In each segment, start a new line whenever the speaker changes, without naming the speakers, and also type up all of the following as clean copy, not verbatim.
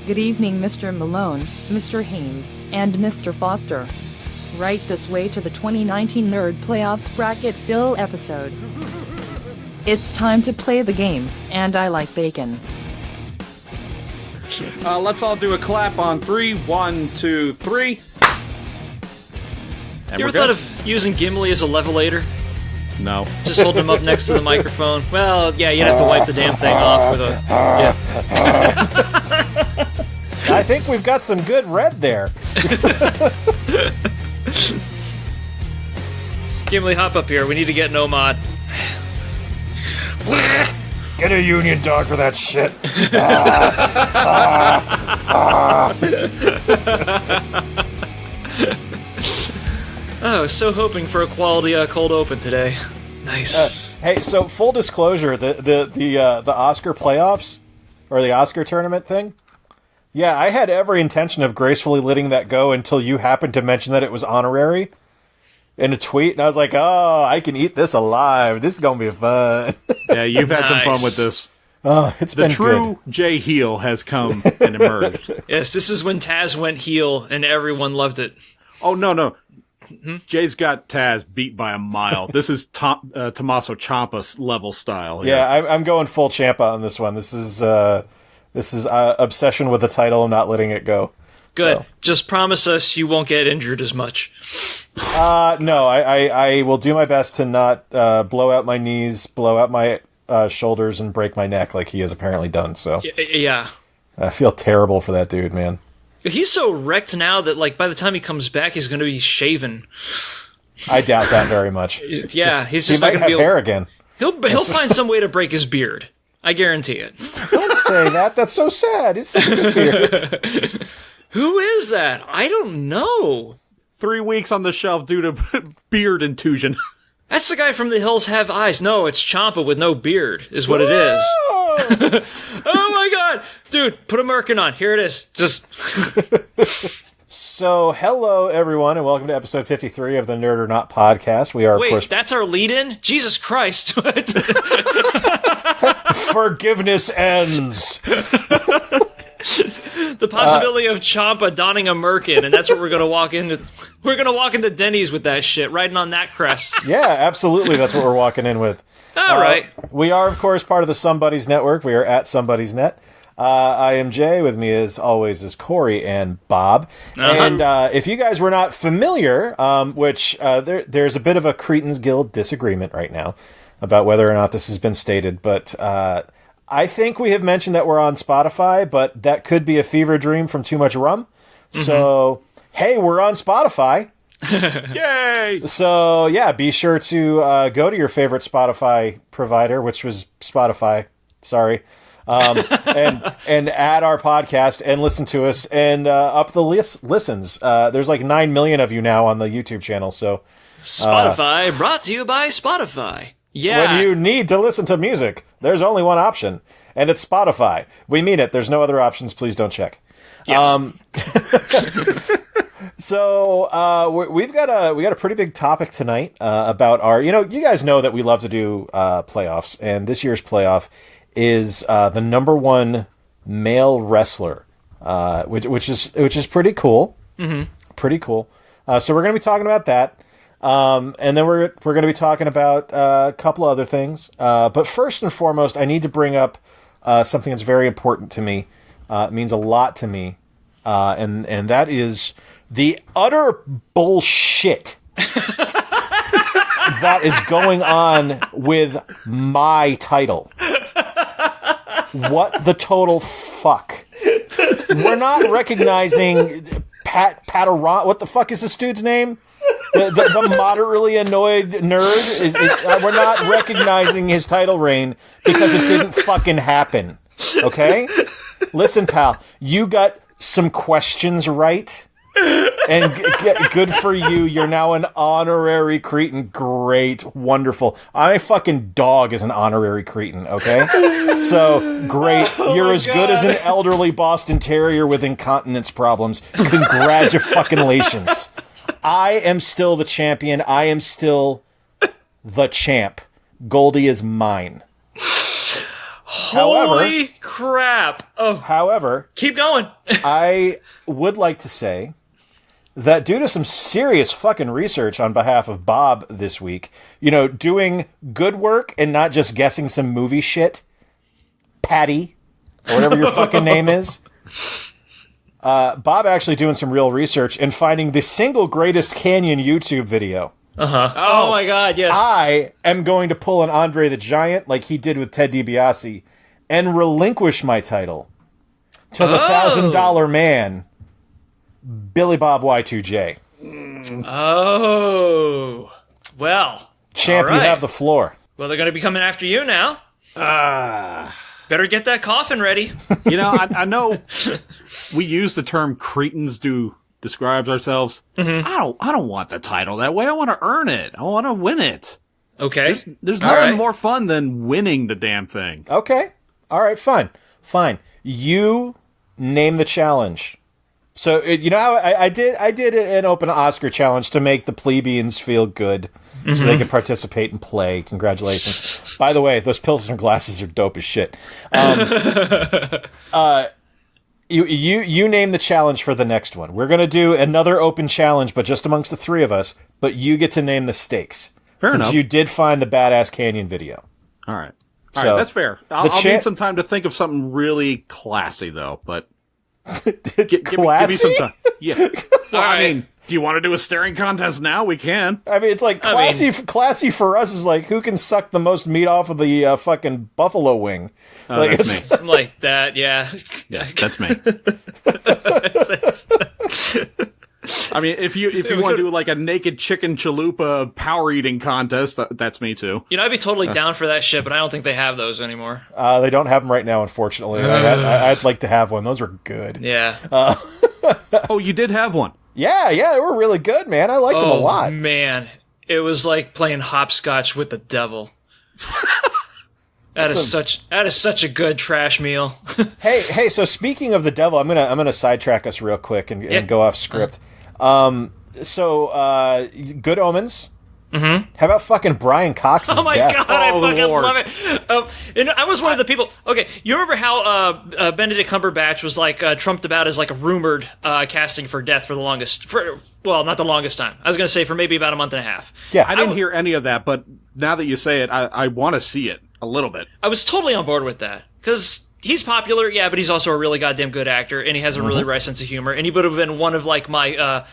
Good evening, Mr. Malone, Mr. Haynes, and Mr. Foster. Right this way to the 2019 Nerd Playoffs Bracket Fill episode. It's time to play the game, and I like bacon.
Let's all do a clap on 3. 1, 2, 3. And
you ever thought of using Gimli as a levelator?
No.
Just hold him up next to the microphone. Well, yeah, you'd have to wipe the damn thing off with a... Yeah.
I think we've got some good red there.
Gimli, hop up here. We need to get no mod.
Get a union dog for that shit.
Oh, I was so hoping for a quality cold open today. Nice.
Hey, so full disclosure, the Oscar playoffs or the Oscar tournament thing. Yeah, I had every intention of gracefully letting that go until you happened to mention that it was honorary in a tweet, and I was like, oh, I can eat this alive. This is going to be fun.
Yeah, you've had some fun with this.
Oh, it's been good.
The true Jay heel has come and emerged.
Yes, this is when Taz went heel, and everyone loved it.
Oh, no. Jay's got Taz beat by a mile. This is Tommaso Ciampa level style.
Yeah, I'm going full Ciampa on this one. This is obsession with the title and not letting it go.
Good.
So.
Just promise us you won't get injured as much.
No, I will do my best to not blow out my knees, blow out my shoulders, and break my neck like he has apparently done. So
yeah.
I feel terrible for that dude, man.
He's so wrecked now that, like, by the time he comes back, he's going to be shaven.
I doubt that very much.
Yeah, he's just
he
not going to be able...
hair again.
He'll find some way to break his beard. I guarantee it.
Don't say that. That's so sad. It's such a good beard.
Who is that? I don't know.
3 weeks on the shelf due to beard intuition.
That's the guy from The Hills Have Eyes. No, it's Ciampa with no beard, is what it is. Oh my god! Dude, put a merkin on. Here it is. Just...
So, hello everyone, and welcome to episode 53 of the Nerd or Not podcast. We are,
Wait,
of course...
that's our lead-in? Jesus Christ.
Forgiveness ends.
The possibility of Ciampa donning a merkin, and that's what we're going to walk into. We're going to walk into Denny's with that shit, riding on that crest.
Yeah, absolutely. That's what we're walking in with.
All right.
We are, of course, part of the Somebody's Network. We are at Somebody's Net. I am Jay. With me, as always, is Corey and Bob. Uh-huh. And if you guys were not familiar, which there's a bit of a Cretans Guild disagreement right now about whether or not this has been stated, but I think we have mentioned that we're on Spotify, but that could be a fever dream from too much rum. Mm-hmm. So, hey, we're on Spotify.
Yay!
So, yeah, be sure to go to your favorite Spotify provider, which was Spotify. Sorry. And add our podcast and listen to us and up the listens. There's like 9 million of you now on the YouTube channel. So
Spotify brought to you by Spotify. Yeah.
When you need to listen to music, there's only one option, and it's Spotify. We mean it. There's no other options. Please don't check.
Yes.
So we've got a pretty big topic tonight about our. You guys know that we love to do playoffs, and this year's playoff is the number one male wrestler, which is pretty cool. Mm-hmm. Pretty cool. So we're going to be talking about that. And then we're going to be talking about a couple of other things. But first and foremost, I need to bring up something that's very important to me. It means a lot to me. And that is the utter bullshit that is going on with my title. What the total fuck? We're not recognizing Pataron. What the fuck is this dude's name? The moderately annoyed nerd. We're not recognizing his title reign because it didn't fucking happen. Okay? Listen, pal. You got some questions right. And good for you. You're now an honorary Cretan. Great. Wonderful. My fucking dog is an honorary Cretan, okay? So, great. You're as good as an elderly Boston Terrier with incontinence problems. Congratulations. I am still the champion. I am still the champ. Goldie is mine.
Holy crap. Oh.
However,
Keep going.
I would like to say that due to some serious fucking research on behalf of Bob this week, doing good work and not just guessing some movie shit, Patty, or whatever your fucking name is, Bob actually doing some real research and finding the single greatest Canyon YouTube video.
Uh-huh. Oh my god, yes.
I am going to pull an Andre the Giant like he did with Ted DiBiase and relinquish my title to the $1,000 man, Billy Bob Y2J.
Oh. Well.
Champ,
right.
You have the floor.
Well, they're going to be coming after you now. Better get that coffin ready.
I know we use the term cretins to describe ourselves.
Mm-hmm.
I don't want the title that way. I want to earn it. I want to win it.
Okay.
There's nothing more fun than winning the damn thing.
Okay. All right, fine. You name the challenge. So, how I did an open Oscar challenge to make the plebeians feel good so they could participate and play. Congratulations. By the way, those Pilsner glasses are dope as shit. You name the challenge for the next one. We're going to do another open challenge, but just amongst the three of us, but you get to name the stakes.
Fair enough.
Since you did find the Badass Canyon video.
All right. All right, that's fair. I'll need some time to think of something really classy, though, but... Give me some time. Yeah. Well, I mean, do you want to do a staring contest now? We can.
I mean, it's like classy for us is like who can suck the most meat off of the fucking buffalo wing.
That's me.
Something like that, yeah.
Yeah, that's me. I mean, if you want to do like a naked chicken chalupa power eating contest, that's me too.
I'd be totally down for that shit, but I don't think they have those anymore.
They don't have them right now, unfortunately. I'd like to have one. Those were good.
Yeah.
Oh, you did have one.
Yeah, they were really good, man. I liked them a lot.
Oh, man. It was like playing hopscotch with the devil. That is such a good trash meal.
Hey, so speaking of the devil, I'm gonna sidetrack us real quick and go off script. So Good Omens. Mm-hmm. How about fucking Brian Cox's
Oh my
death?
god, I fucking love it. I was one of the people. Okay, you remember how Benedict Cumberbatch was like trumped about as like a rumored casting for death for the longest, not the longest time. I was gonna say for maybe about a month and a half.
Yeah,
I didn't hear any of that, but now that you say it, I want to see it a little bit.
I was totally on board with that because he's popular, yeah, but he's also a really goddamn good actor, and he has a really right sense of humor, and he would have been one of like my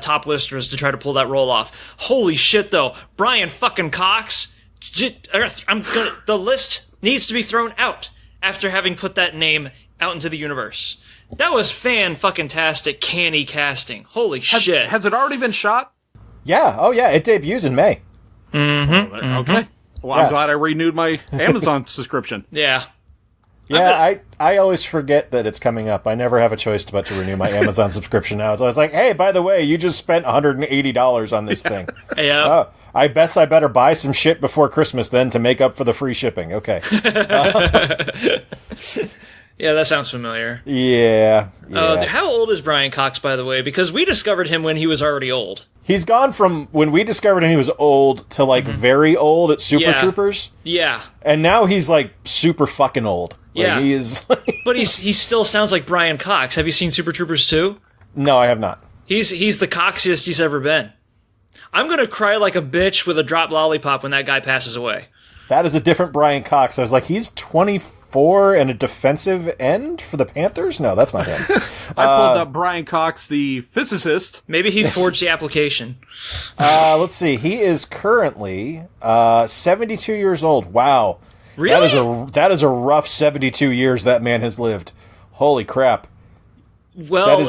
top listers to try to pull that role off. Holy shit, though, Brian fucking Cox, the list needs to be thrown out after having put that name out into the universe. That was fan-fucking-tastic, canny casting. Holy shit.
Has it already been shot?
Yeah, it debuts in May.
Mm-hmm. Okay. Well, I'm glad I renewed my Amazon subscription.
Yeah.
Yeah, I always forget that it's coming up. I never have a choice but to renew my Amazon subscription now. So I was like, hey, by the way, you just spent $180 on this thing.
Yeah.
I better buy some shit before Christmas then to make up for the free shipping. Okay.
Yeah, that sounds familiar.
Yeah.
How old is Brian Cox, by the way? Because we discovered him when he was already old.
He's gone from when we discovered him, he was old to like very old at Super Troopers.
Yeah.
And now he's like super fucking old.
Yeah.
He is.
But he still sounds like Brian Cox. Have you seen Super Troopers 2?
No, I have not.
He's the coxiest he's ever been. I'm going to cry like a bitch with a dropped lollipop when that guy passes away.
That is a different Brian Cox. I was like, he's 24 and a defensive end for the Panthers? No, that's not him.
I pulled up Brian Cox, the physicist.
Maybe he forged the application.
Let's see. He is currently 72 years old. Wow.
Really?
That is a rough 72 years that man has lived. Holy crap.
Well,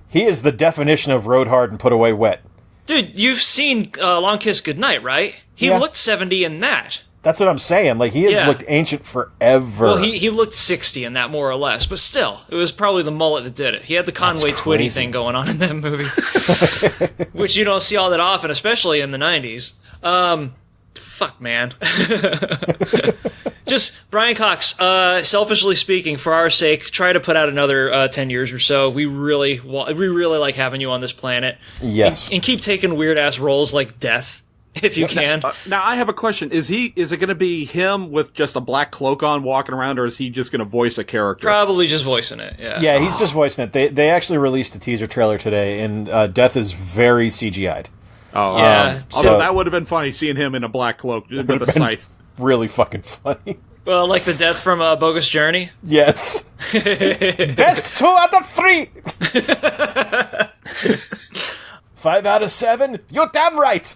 he is the definition of rode hard and put away wet.
Dude, you've seen Long Kiss Goodnight, right? He looked 70 in that.
That's what I'm saying. Like, he has looked ancient forever.
Well, he looked 60 in that, more or less. But still, it was probably the mullet that did it. He had the Conway Twitty thing going on in that movie. Which you don't see all that often, especially in the 90s. Fuck, man. Just, Brian Cox, selfishly speaking, for our sake, try to put out another 10 years or so. We really like having you on this planet.
Yes.
And keep taking weird-ass roles like Death. if you can.
Now, I have a question. Is it going to be him with just a black cloak on walking around, or is he just going to voice a character?
Probably just voicing it, yeah.
Yeah, he's just voicing it. They actually released a teaser trailer today, and Death is very CGI'd.
Oh,
yeah.
Although that would have been funny, seeing him in a black cloak with a scythe.
Really fucking funny.
Well, like the Death from Bogus Journey?
Yes. Best 2 out of 3! 5 out of 7? You're damn right!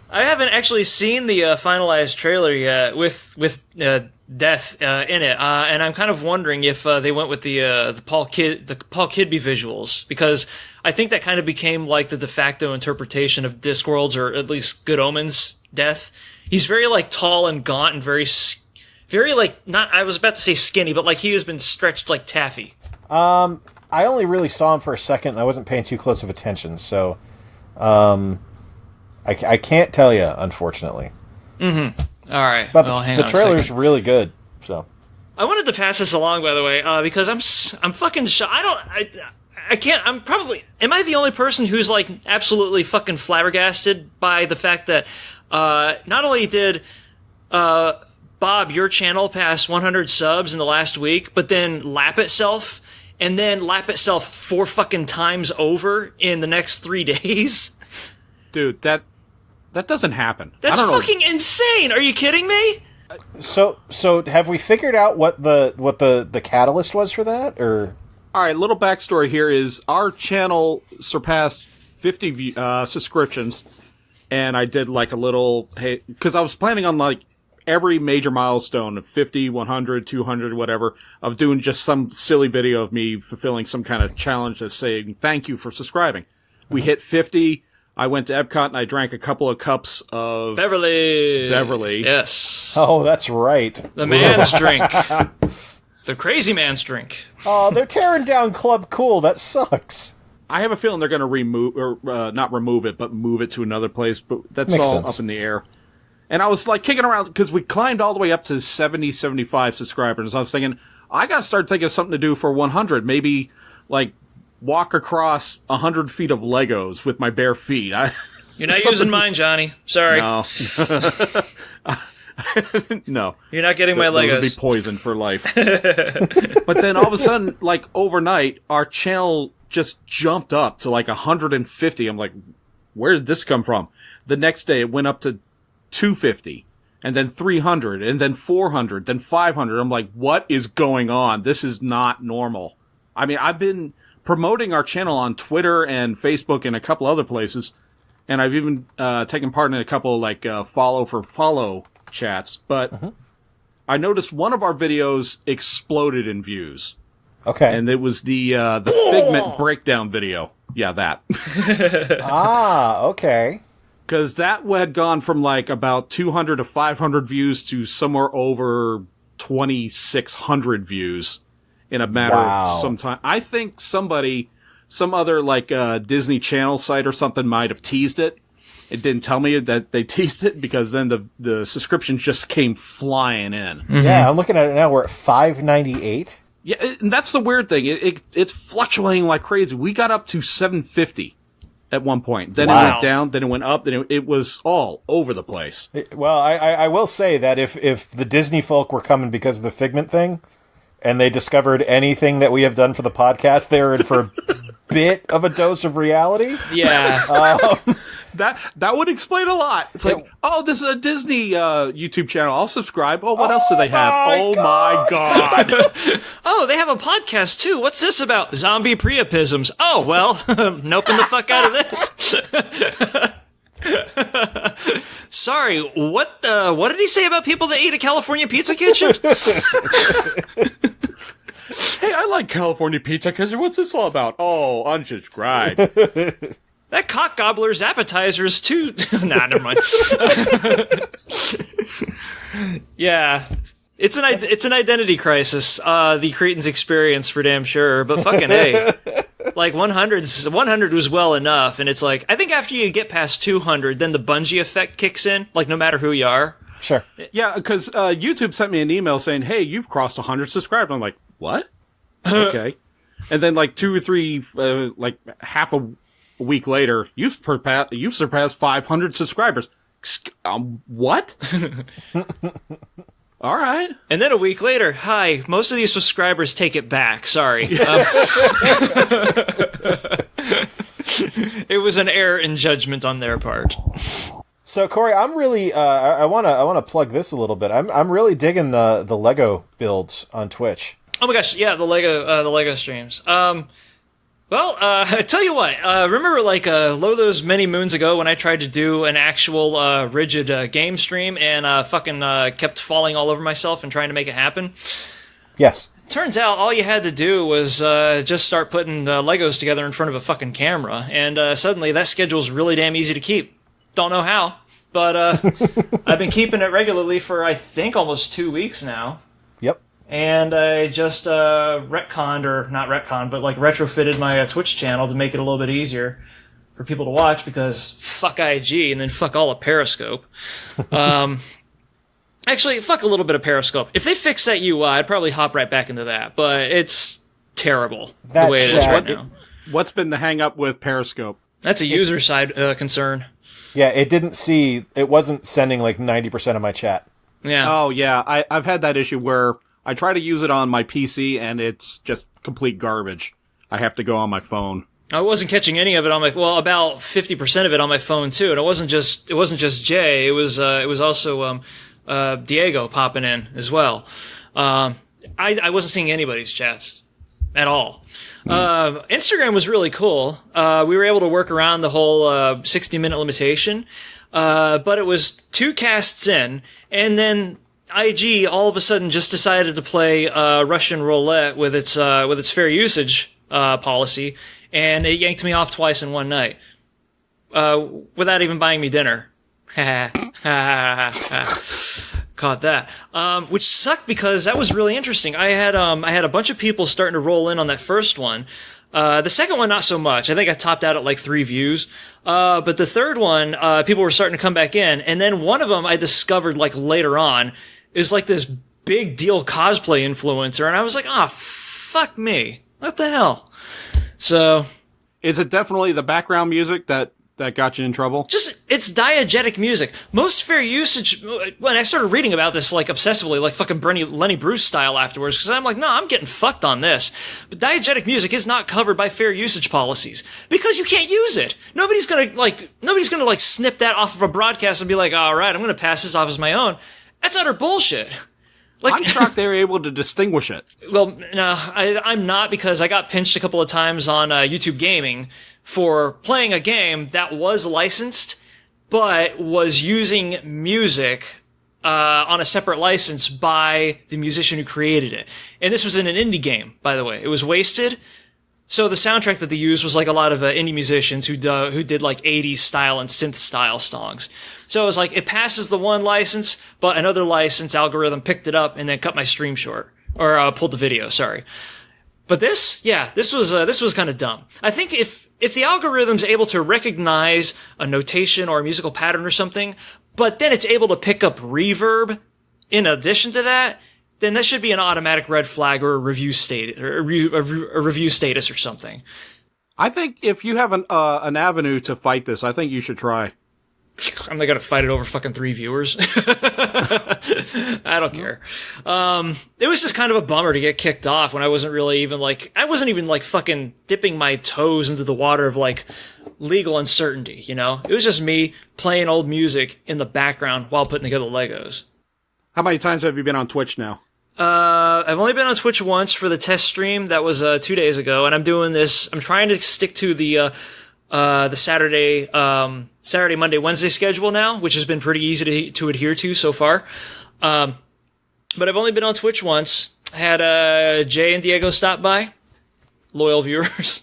I haven't actually seen the finalized trailer yet with Death in it, and I'm kind of wondering if they went with the Paul Kidby visuals, because I think that kind of became like the de facto interpretation of Discworld's, or at least Good Omens' Death. He's very like tall and gaunt and very like, not, I was about to say skinny, but like he has been stretched like taffy.
I only really saw him for a second, and I wasn't paying too close of attention, so I can't tell you, unfortunately.
Mm-hmm. All right.
But the trailer's really good, so.
I wanted to pass this along, by the way, because I'm fucking I can't, am I the only person who's like absolutely fucking flabbergasted by the fact that not only did Bob, your channel passed 100 subs in the last week, but then lap itself 4 fucking times over in the next 3 days?
Dude, that doesn't happen.
That's fucking insane. Are you kidding me?
So have we figured out what the catalyst was for that, or?
All right, little backstory here is our channel surpassed 50 subscriptions, and I did like a little, hey, because I was planning on like every major milestone of 50, 100, 200, whatever, of doing just some silly video of me fulfilling some kind of challenge of saying thank you for subscribing. We hit 50. I went to Epcot and I drank a couple of cups of Beverly.
Yes.
Oh, that's right.
The man's drink. The crazy man's drink.
Oh, they're tearing down Club Cool. That sucks.
I have a feeling they're going to remove, or not remove it, but move it to another place. But that's
Makes
all
sense.
up in the air. And I was like kicking around because we climbed all the way up to 70, 75 subscribers. I was thinking, I got to start thinking of something to do for 100. Maybe like walk across 100 feet of Legos with my bare feet.
You're not using mine, Johnny. Sorry.
No. No.
You're not getting my Legos.
Those would be poison for life. But then all of a sudden, like overnight, our channel just jumped up to like 150. I'm like, where did this come from? The next day it went up to 250, and then 300, and then 400, then 500. I'm like, what is going on? This is not normal. I mean, I've been promoting our channel on Twitter and Facebook and a couple other places, and I've even taken part in a couple like follow for follow chats, but I noticed one of our videos exploded in views.
Okay.
And it was the Figment breakdown video. Yeah, that.
Okay.
Because that had gone from like about 200 to 500 views to somewhere over 2,600 views in a matter of some time. I think some other like Disney Channel site or something might have teased it. It didn't tell me that they teased it, because then the subscriptions just came flying in.
Mm-hmm. Yeah, I'm looking at it now. We're at 598.
Yeah, and that's the weird thing. It's fluctuating like crazy. We got up to 750 at one point. Then it went down, then it went up, then it was all over the place.
Well, I will say that if the Disney folk were coming because of the Figment thing, and they discovered anything that we have done for the podcast, they were in for a bit of a dose of reality.
Yeah.
That would explain a lot. It's like, oh, this is a Disney YouTube channel. I'll subscribe. Oh, what else do they have? My God.
Oh, they have a podcast, too. What's this about? Zombie priapisms. Oh, well, noping the fuck out of this. Sorry, what did he say about people that eat a California pizza kitchen?
Hey, I like California pizza because what's this all about? Oh, unsubscribe.
That cock gobbler's appetizers too. Nah, never mind. Yeah, it's an identity crisis. The Cretans experience for damn sure. But fucking hey, like 100 was well enough, and it's like I think after you get past 200, then the Bungie effect kicks in. Like no matter who you are.
Sure.
Yeah, because YouTube sent me an email saying, "Hey, you've crossed 100 subscribers." I'm like, "What?" Okay, and then like 2 or 3, like half a week later, you've surpassed 500 subscribers. What? All right.
And then a week later, hi, most of these subscribers take it back. Sorry. It was an error in judgment on their part.
So Corey, I'm really I want to plug this a little bit. I'm really digging the Lego builds on Twitch.
Oh my gosh, yeah, the Lego streams. Well, I tell you what, remember those many moons ago when I tried to do an actual rigid game stream and fucking kept falling all over myself and trying to make it happen?
Yes.
Turns out all you had to do was just start putting Legos together in front of a fucking camera, and suddenly that schedule's really damn easy to keep. Don't know how, but I've been keeping it regularly for, I think, almost 2 weeks now.
Yep.
And I just retrofitted my Twitch channel to make it a little bit easier for people to watch, because fuck IG and then fuck all of Periscope. Actually, fuck a little bit of Periscope. If they fix that UI, I'd probably hop right back into that, but it's terrible the way it is right now.
What's been the hang-up with Periscope?
That's a user side concern.
Yeah, it wasn't sending like 90% of my chat.
Yeah.
Oh, yeah, I've had that issue where I try to use it on my PC, and it's just complete garbage. I have to go on my phone.
I wasn't catching any of it on about 50% of it on my phone too, and it wasn't just Jay. It was also Diego popping in as well. I wasn't seeing anybody's chats at all. Instagram was really cool. We were able to work around the whole 60-minute limitation, but it was 2 casts in, and then IG all of a sudden just decided to play Russian roulette with its fair usage policy, and it yanked me off twice in one night without even buying me dinner. Caught that, which sucked because that was really interesting. I had a bunch of people starting to roll in on that first one. The second one, not so much. I think I topped out at like 3 views. But the third one, people were starting to come back in, and then one of them I discovered like later on is like this big deal cosplay influencer, and I was like, fuck me. What the hell? So,
is it definitely the background music that got you in trouble?
It's diegetic music. Most fair usage, when I started reading about this like obsessively, like fucking Lenny Bruce style afterwards, because I'm like, no, I'm getting fucked on this. But diegetic music is not covered by fair usage policies because you can't use it. Nobody's gonna snip that off of a broadcast and be like, all right, I'm gonna pass this off as my own. That's utter bullshit.
Like, I'm shocked they were able to distinguish it.
Well, no, I'm not, because I got pinched a couple of times on YouTube Gaming for playing a game that was licensed, but was using music on a separate license by the musician who created it. And this was in an indie game, by the way. It was Wasted. So the soundtrack that they used was like a lot of indie musicians who did like 80s style and synth style songs. So it was like, it passes the one license, but another license algorithm picked it up and then cut my stream short. Or pulled the video, sorry. But this was kind of dumb. I think if the algorithm's able to recognize a notation or a musical pattern or something, but then it's able to pick up reverb in addition to that, then that should be an automatic red flag or a review status or something.
I think if you have an avenue to fight this, I think you should try.
I'm not gonna fight it over fucking 3 viewers. I don't care. It was just kind of a bummer to get kicked off when I wasn't even fucking dipping my toes into the water of like legal uncertainty, you know? It was just me playing old music in the background while putting together Legos.
How many times have you been on Twitch now?
I've only been on Twitch once for the test stream. That was 2 days ago, and I'm doing this. I'm trying to stick to the Saturday, Monday, Wednesday schedule now, which has been pretty easy to adhere to so far. But I've only been on Twitch once. I had Jay and Diego stop by, loyal viewers.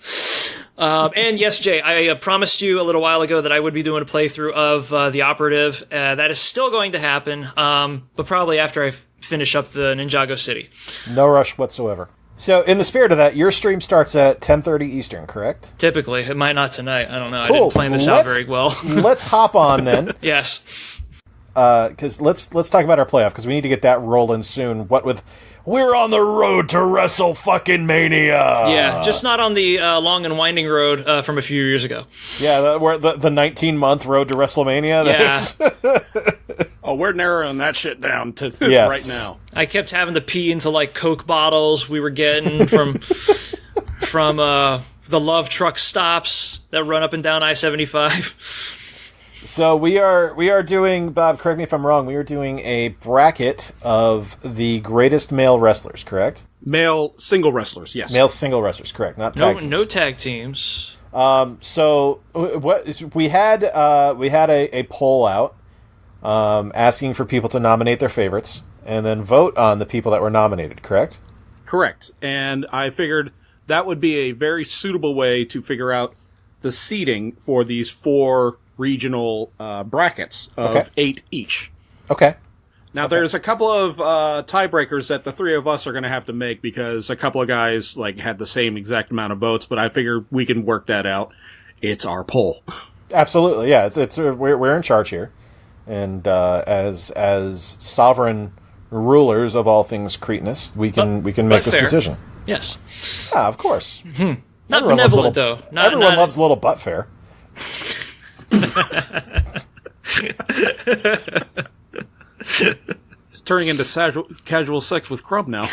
And yes, Jay, I promised you a little while ago that I would be doing a playthrough of The Operative. That is still going to happen, but probably after I finish up the Ninjago City.
No rush whatsoever. So, in the spirit of that, your stream starts at 10:30 Eastern, correct?
Typically. It might not tonight. I don't know.
Cool.
I didn't plan this out very well.
Let's hop on then.
Yes.
because let's talk about our playoff, because we need to get that rolling soon. What with we're on the road to Wrestle fucking Mania.
Yeah, just not on the long and winding road from a few years ago.
Yeah, we're the 19-month road to WrestleMania.
Yeah.
Oh, we're narrowing that shit down to right now.
I kept having to pee into like Coke bottles we were getting from the Love Truck stops that run up and down I-75.
So we are doing, Bob, correct me if I'm wrong, we are doing a bracket of the greatest male wrestlers, correct?
Male single wrestlers, yes.
Male single wrestlers, correct, not tag teams.
No tag teams.
So what we had a poll out asking for people to nominate their favorites and then vote on the people that were nominated, correct?
Correct. And I figured that would be a very suitable way to figure out the seeding for these 4 regional brackets of 8 each.
Okay.
Now, there's a couple of tiebreakers that the 3 of us are going to have to make because a couple of guys had the same exact amount of votes, but I figure we can work that out. It's our poll. Absolutely,
yeah. We're in charge here, and as sovereign rulers of all things Cretinous, we can make this decision.
Yes.
Yeah, of course.
Mm-hmm. Not benevolent, though.
Everyone loves a little butt fair.
It's turning into casual sex with Crumb now.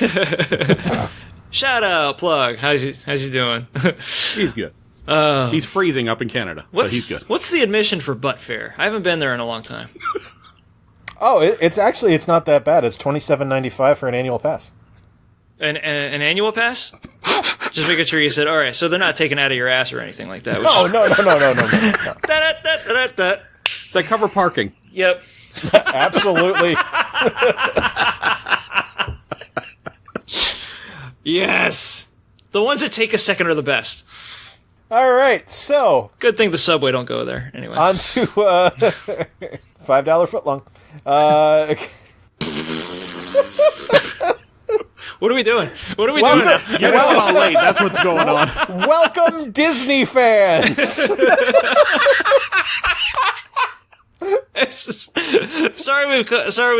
Shout out, Plug. How's he doing?
He's good. He's freezing up in Canada, but he's good.
What's the admission for Butt Fair? I haven't been there in a long time.
Oh, it's not that bad. It's $27.95 for an annual pass.
An annual pass? Just making sure you said, all right, so they're not taken out of your ass or anything like that.
No.
Does that cover parking?
Yep.
Absolutely.
Yes. The ones that take a second are the best.
All right, so.
Good thing the subway don't go there. Anyway.
On to $5 footlong.
What are we doing? What are we doing now?
You're all late. That's what's going on.
Welcome, Disney fans.
Sorry we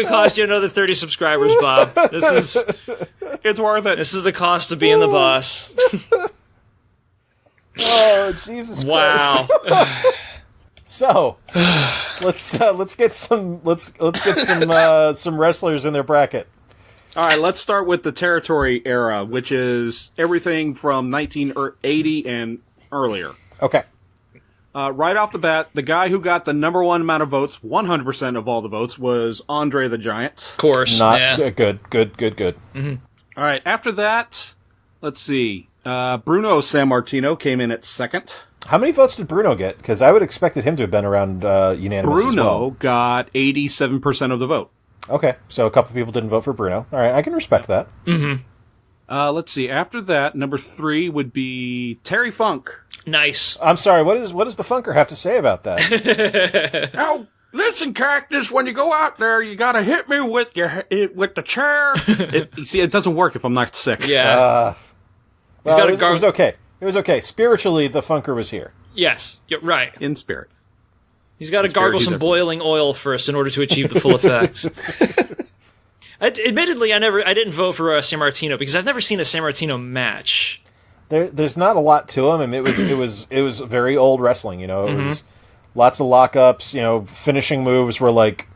cost you another 30 subscribers, Bob.
It's worth it.
This is the cost of being the boss.
Oh, Jesus Christ.
Wow.
So, let's get some wrestlers in their bracket.
All right, let's start with the territory era, which is everything from 1980 and earlier.
Okay.
Right off the bat, the guy who got the number 1 amount of votes, 100% of all the votes, was Andre the Giant.
Of course.
Good.
Mm-hmm.
All right, after that, let's see. Bruno Sammartino came in at second.
How many votes did Bruno get? Because I would have expected him to have been around unanimous as well.
Bruno got 87% of the vote.
Okay, so a couple people didn't vote for Bruno. All right, I can respect that.
Mm-hmm.
Let's see. After that, number 3 would be Terry Funk.
Nice.
I'm sorry. What does the Funker have to say about that?
Now, listen, Cactus. When you go out there, you gotta hit me with the chair. You see, it doesn't work if I'm not sick.
Yeah.
Well, it was okay. It was okay. Spiritually, the Funker was here.
Yes, you're right.
In spirit.
He's got to gargle some boiling oil first in order to achieve the full effects. Admittedly, I didn't vote for Sammartino because I've never seen a Sammartino match.
There's not a lot to him. I mean, it was very old wrestling. It was lots of lockups. Finishing moves were like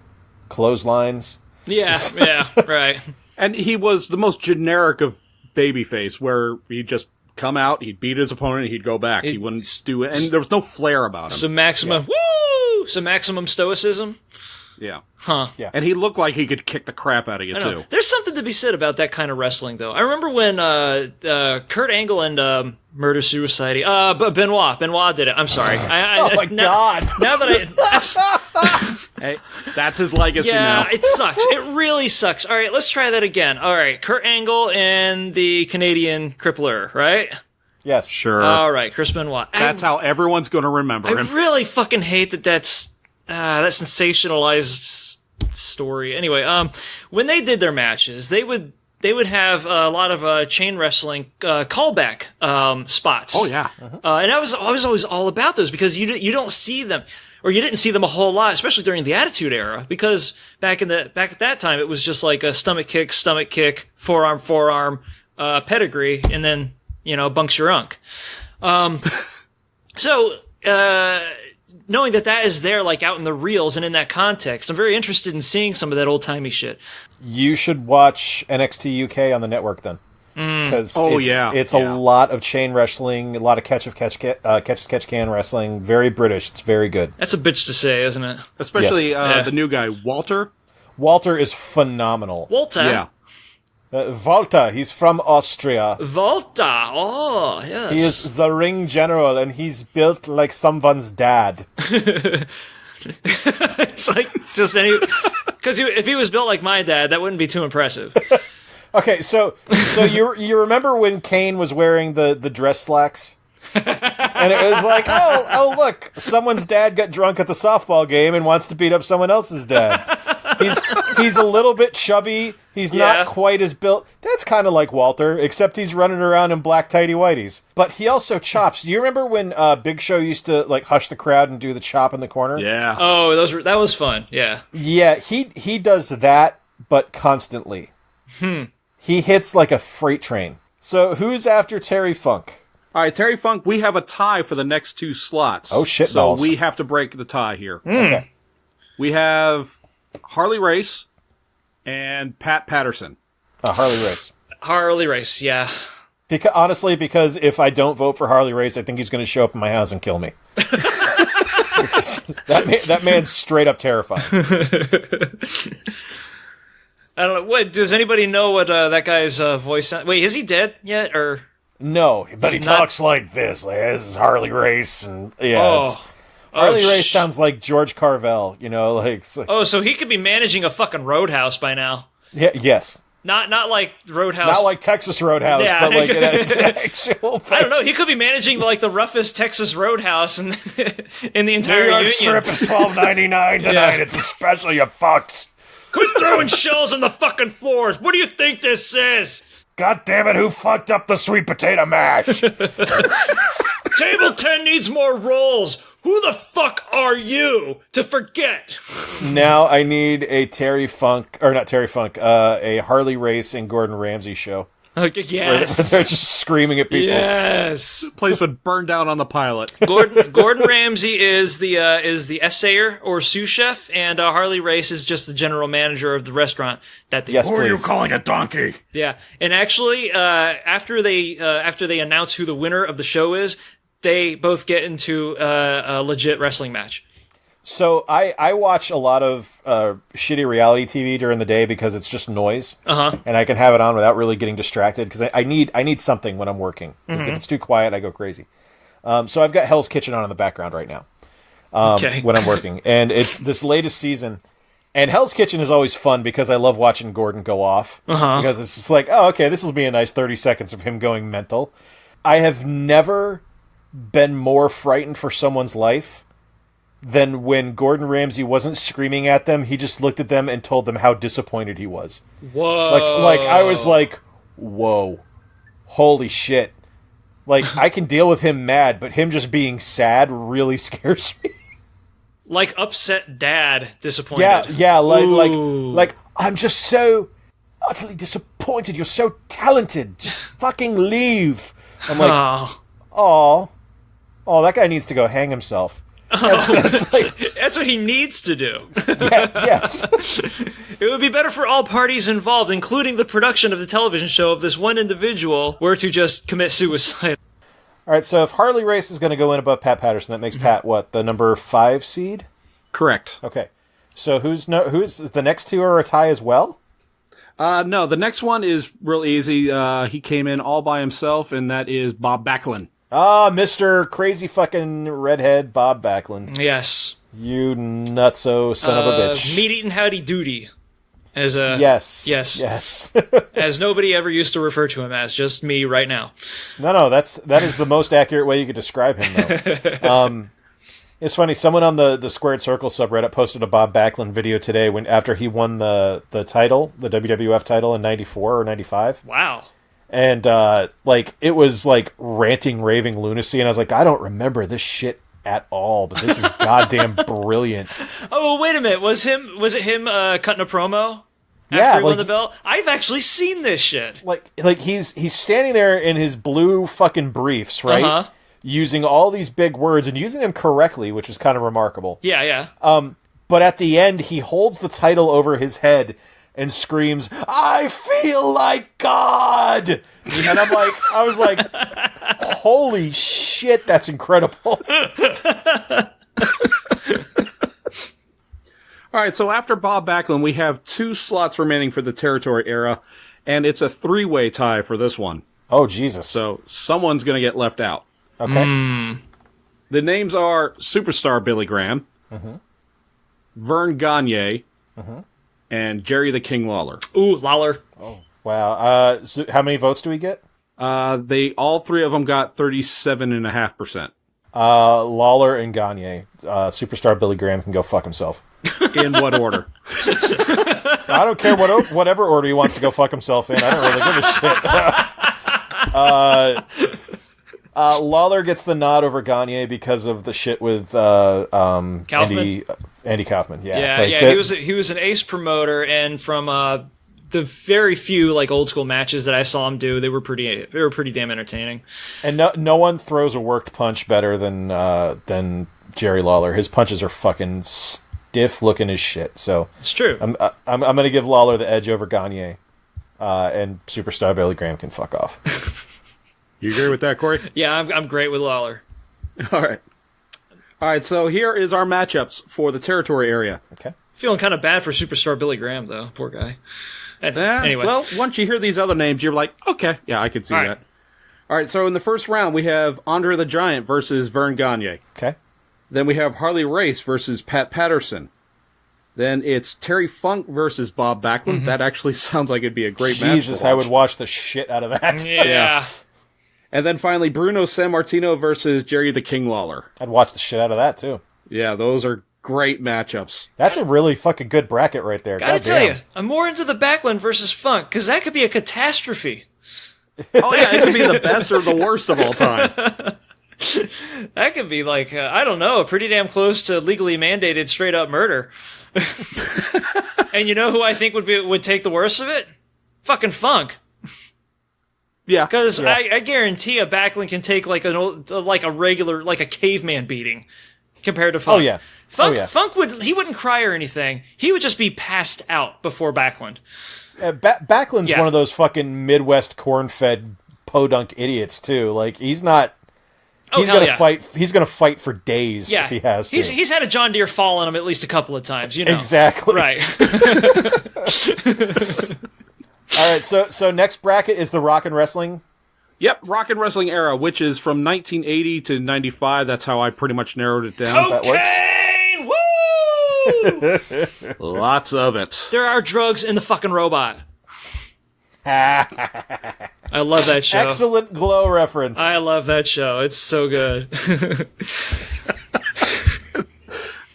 clotheslines.
Yeah, right.
And he was the most generic of babyface, where he'd just come out, he'd beat his opponent, he'd go back. He wouldn't do it, and there was no flair about him.
Some maximum stoicism.
Yeah.
Huh.
Yeah.
And he looked like he could kick the crap out of you, too.
There's something to be said about that kind of wrestling, though. I remember when Kurt Angle and Murder Suicide, but Benoit did it. I'm sorry.
Oh, my God.
Now that
hey, that's his legacy now.
Yeah, it sucks. It really sucks. All right, let's try that again. All right, Kurt Angle and the Canadian Crippler, right?
Yes.
Sure.
All right, Chris Benoit.
That's how everyone's going to remember him.
I really fucking hate that's that sensationalized story. Anyway, when they did their matches, they would have a lot of chain wrestling callback spots.
Oh yeah,
and I was always all about those because you don't see them. or you didn't see them a whole lot, especially during the Attitude Era, because back at that time, it was just like a stomach kick, forearm, pedigree, and then, bunks your unk. So, knowing that is there, like, out in the reels and in that context, I'm very interested in seeing some of that old-timey shit.
You should watch NXT UK on the network, then. Because it's a lot of chain wrestling, a lot of catch-as-catch-can wrestling, very British. It's very good.
That's a bitch to say, isn't it?
Especially the new guy, Walter.
Walter is phenomenal.
Walter?
Yeah.
Walter, he's from Austria.
Walter, oh, yes.
He is the ring general, and he's built like someone's dad.
It's like just any... Because if he was built like my dad, that wouldn't be too impressive.
Okay, so you remember when Kane was wearing the dress slacks? And it was like, oh, look, someone's dad got drunk at the softball game and wants to beat up someone else's dad. He's a little bit chubby. He's not quite as built. That's kind of like Walter, except he's running around in black tighty whities. But he also chops. Do you remember when Big Show used to like hush the crowd and do the chop in the corner?
Yeah.
Oh, that was fun. Yeah.
Yeah, he does that, but constantly. He hits like a freight train. So who's after Terry Funk?
All right, Terry Funk, we have a tie for the next 2 slots.
Oh, shit
So
balls.
we have to break the tie here.
Okay.
We have Harley Race and Pat Patterson.
Harley Race.
Harley Race, yeah.
Honestly, because if I don't vote for Harley Race, I think he's going to show up in my house and kill me. that man's straight up terrifying.
I don't know. What does anybody know what that guy's voice sound? Wait, is he dead yet or
no? But he talks like this. Like, this is Harley Race, and Harley Race sounds like George Carvel. Like
so he could be managing a fucking Roadhouse by now.
Yeah. Yes.
Not like Roadhouse.
Not like Texas Roadhouse, but like an actual.
I don't know. He could be managing like the roughest Texas Roadhouse in the entire
New York
union.
Strip is $12.99 tonight. It's a special, you fucks.
Quit throwing shells on the fucking floors. What do you think this is?
God damn it, who fucked up the sweet potato mash?
Table 10 needs more rolls. Who the fuck are you to forget?
Now I need a a Harley Race and Gordon Ramsay show.
Yes.
They're just screaming at people.
Yes.
The place would burn down on the pilot.
Gordon Ramsay is the essayer or sous chef, and Harley Race is just the general manager of the restaurant.
Who are you calling a donkey?
Yeah, and actually, after they announce who the winner of the show is, they both get into a legit wrestling match.
So I watch a lot of shitty reality TV during the day because it's just noise, and I can have it on without really getting distracted because I need something when I'm working. Because if it's too quiet, I go crazy. So I've got Hell's Kitchen on in the background right now when I'm working, and it's this latest season. And Hell's Kitchen is always fun because I love watching Gordon go off because it's just like, oh, okay, this will be a nice 30 seconds of him going mental. I have never been more frightened for someone's life than when Gordon Ramsay wasn't screaming at them. He just looked at them and told them how disappointed he was.
Whoa.
Like I was like, whoa, holy shit. Like, I can deal with him mad, but him just being sad really scares me.
Like upset dad disappointed.
Yeah, like I'm just so utterly disappointed. You're so talented. Just fucking leave. I'm like, oh, that guy needs to go hang himself.
That's what he needs to do.
Yes.
It would be better for all parties involved, including the production of the television show, if this one individual were to just commit suicide.
All right, so if Harley Race is going to go in above Pat Patterson, that makes Pat what, the number 5 seed?
Correct.
Okay. So who's the next two are a tie as well?
No, the next one is real easy. He came in all by himself, and that is Bob Backlund.
Mr. Crazy fucking redhead Bob Backlund.
Yes.
You nutso son of a bitch.
Meat-eating howdy doody.
Yes.
As nobody ever used to refer to him as, just me right now.
No, that is the most accurate way you could describe him, though. It's funny, someone on the Squared Circle subreddit posted a Bob Backlund video today after he won the title, the WWF title in 94 or 95.
Wow.
And it was like ranting, raving lunacy, and I was like, I don't remember this shit at all, but this is goddamn brilliant.
Oh, wait a minute. Was it him cutting a promo?
Yeah,
after he won the belt? I've actually seen this shit.
Like he's standing there in his blue fucking briefs, right? Uh-huh. Using all these big words and using them correctly, which is kind of remarkable.
Yeah.
But at the end, he holds the title over his head and screams, "I feel like God!" And I was like, holy shit, that's incredible.
All right, so after Bob Backlund, we have 2 slots remaining for the Territory Era, and it's a 3-way tie for this one.
Oh, Jesus.
So someone's going to get left out.
Okay.
The names are Superstar Billy Graham, Vern Gagne, and Jerry the King Lawler.
Ooh, Lawler.
Oh, wow. So how many votes do we get?
All 3 of them got 37.5%.
Lawler and Gagne. Superstar Billy Graham can go fuck himself.
In what order?
I don't care whatever order he wants to go fuck himself in. I don't really give a shit. Lawler gets the nod over Gagne because of the shit with Andy Kaufman.
Yeah. He was an ace promoter, and from the very few like old school matches that I saw him do, they were pretty damn entertaining. And
no one throws a worked punch better than Jerry Lawler. His punches are fucking stiff looking as shit. So
it's true.
I'm gonna give Lawler the edge over Gagne, and Superstar Billy Graham can fuck off.
You agree with that, Corey?
Yeah, I'm great with Lawler.
All right. So here is our matchups for the Territory Area.
Okay.
Feeling kind of bad for Superstar Billy Graham though. Poor guy. Anyway.
Well, once you hear these other names, you're like, okay, yeah, I can see that. All right. So in the first round, we have Andre the Giant versus Vern Gagne.
Okay.
Then we have Harley Race versus Pat Patterson. Then it's Terry Funk versus Bob Backlund. That actually sounds like it'd be a great match.
Jesus, I would watch the shit out of that.
Yeah.
And then finally, Bruno Sammartino versus Jerry the King Lawler.
I'd watch the shit out of that, too.
Yeah, those are great matchups.
That's a really fucking good bracket right there.
Gotta tell you, I'm more into the Backlund versus Funk, because that could be a catastrophe.
Oh, yeah, it could be the best or the worst of all time.
That could be like, I don't know, pretty damn close to legally mandated straight-up murder. And you know who I think would take the worst of it? Fucking Funk.
Yeah,
because I guarantee a Backlund can take like a regular, like a caveman beating compared to Funk.
Oh yeah,
Funk wouldn't cry or anything. He would just be passed out before Backlund.
Backlund's one of those fucking Midwest corn-fed podunk idiots too. Like he's not. He's gonna fight. He's gonna fight for days if he has to.
He's had a John Deere fall on him at least a couple of times. You know
exactly
right.
All right, so next bracket is the Rock and Wrestling.
Yep, Rock and Wrestling Era, which is from 1980 to 95. That's how I pretty much narrowed it down.
Cocaine! Woo!
Lots of it.
There are drugs in the fucking robot. I love that show.
Excellent Glow reference.
I love that show. It's so good.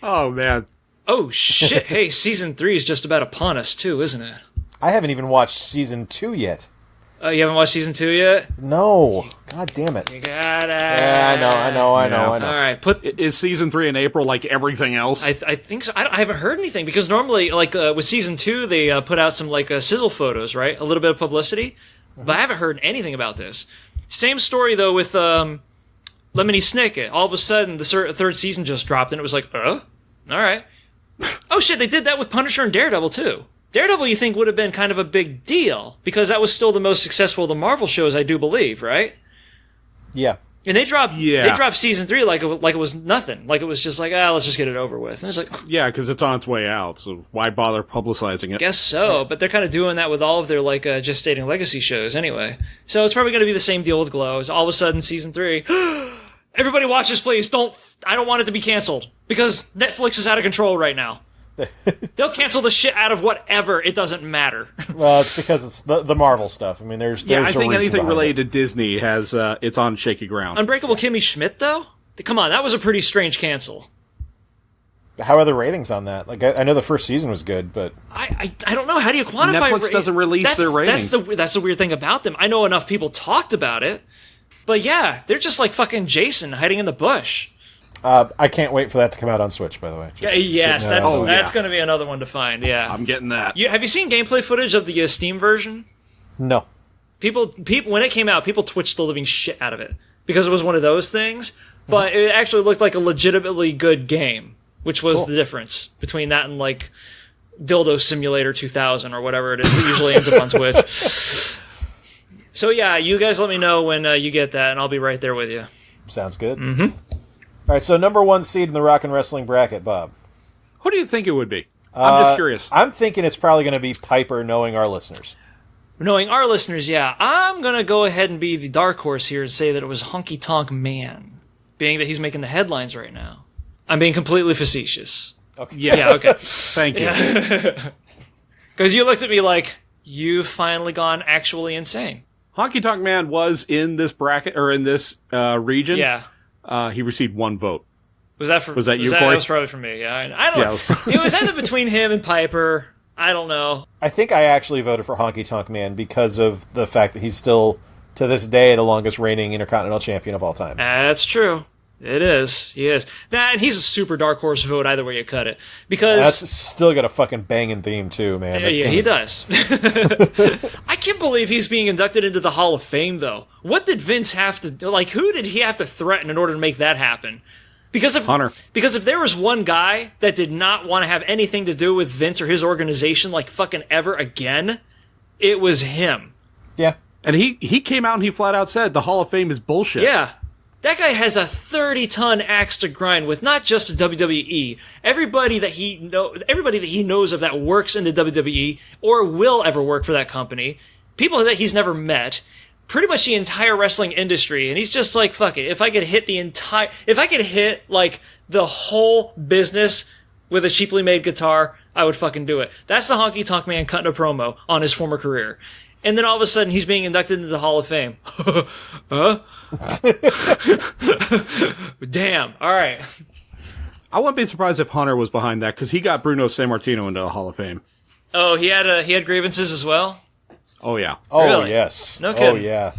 Oh, man.
Oh, shit. Hey, season 3 is just about upon us, too, isn't it?
I haven't even watched season 2 yet.
You haven't watched season 2 yet?
No. God damn it.
You gotta.
Yeah, I know.
All right.
Is season 3 in April like everything else?
I think so. I haven't heard anything because normally, like with season 2, they put out some like sizzle photos, right? A little bit of publicity, but I haven't heard anything about this. Same story though with Lemony Snicket. All of a sudden, the third season just dropped, and it was like, all right. Oh shit, they did that with Punisher and Daredevil too. Daredevil, you think, would have been kind of a big deal, because that was still the most successful of the Marvel shows, I do believe, right?
Yeah.
And they dropped season 3 like it was nothing. Like it was just like, let's just get it over with. And it's like...
Yeah, because it's on its way out, so why bother publicizing it?
Guess so, but they're kind of doing that with all of their, like, gestating legacy shows anyway. So it's probably going to be the same deal with Glow. All of a sudden, season 3... Everybody watch this, please. I don't want it to be canceled, because Netflix is out of control right now. They'll cancel the shit out of whatever. It doesn't matter.
Well, it's because it's the Marvel stuff. I mean, there's
I think anything related to Disney has it's on shaky ground.
Unbreakable Kimmy Schmidt, though? Come on, that was a pretty strange cancel.
How are the ratings on that? Like, I know the first season was good, but
I don't know. How do you quantify?
Netflix doesn't release their ratings.
That's the weird thing about them. I know enough people talked about it, but yeah, they're just like fucking Jason hiding in the bush.
I can't wait for that to come out on Switch, by the way.
Yes, that's going to be another one to find, yeah.
I'm getting that.
Have you seen gameplay footage of the Steam version?
No.
People, when it came out, people twitched the living shit out of it because it was one of those things, but it actually looked like a legitimately good game, which was the difference between that and, like, Dildo Simulator 2000 or whatever it is that usually ends up on Twitch. So, yeah, you guys let me know when you get that, and I'll be right there with you.
Sounds good. Mm-hmm. All right, so number 1 seed in the Rock and Wrestling bracket, Bob.
Who do you think it would be? I'm just curious.
I'm thinking it's probably going to be Piper, knowing our listeners.
Knowing our listeners, yeah. I'm going to go ahead and be the dark horse here and say that it was Honky Tonk Man, being that he's making the headlines right now. I'm being completely facetious.
Okay.
Yeah, okay.
Thank you.
Because you looked at me like, you've finally gone actually insane.
Honky Tonk Man was in this bracket, or in this region.
Yeah.
He received 1 vote.
Was that you, Corey? That was probably for me, yeah. I don't know. It was either between him and Piper. I don't know.
I think I actually voted for Honky Tonk Man because of the fact that he's still, to this day, the longest reigning Intercontinental Champion of all time.
That's true. It is. He is. And he's a super dark horse vote either way you cut it. Because
that's still got a fucking banging theme, too, man.
Yeah, he does. I can't believe he's being inducted into the Hall of Fame, though. What did Vince have to do? Like, who did he have to threaten in order to make that happen? Because if there was one guy that did not want to have anything to do with Vince or his organization, like, fucking ever again, it was him.
Yeah.
And he came out and he flat out said the Hall of Fame is bullshit.
Yeah. That guy has a 30-ton axe to grind with not just the WWE. Everybody that he knows of that works in the WWE or will ever work for that company, people that he's never met, pretty much the entire wrestling industry, and he's just like, fuck it. If I could hit like the whole business with a cheaply made guitar, I would fucking do it. That's the Honky Tonk Man cutting a promo on his former career. And then all of a sudden, he's being inducted into the Hall of Fame. Huh? Damn. All right.
I wouldn't be surprised if Hunter was behind that, because he got Bruno Sammartino into the Hall of Fame.
Oh, he had grievances as well?
Oh, yeah.
Oh,
really?
yes.
No kidding.
Oh, yeah.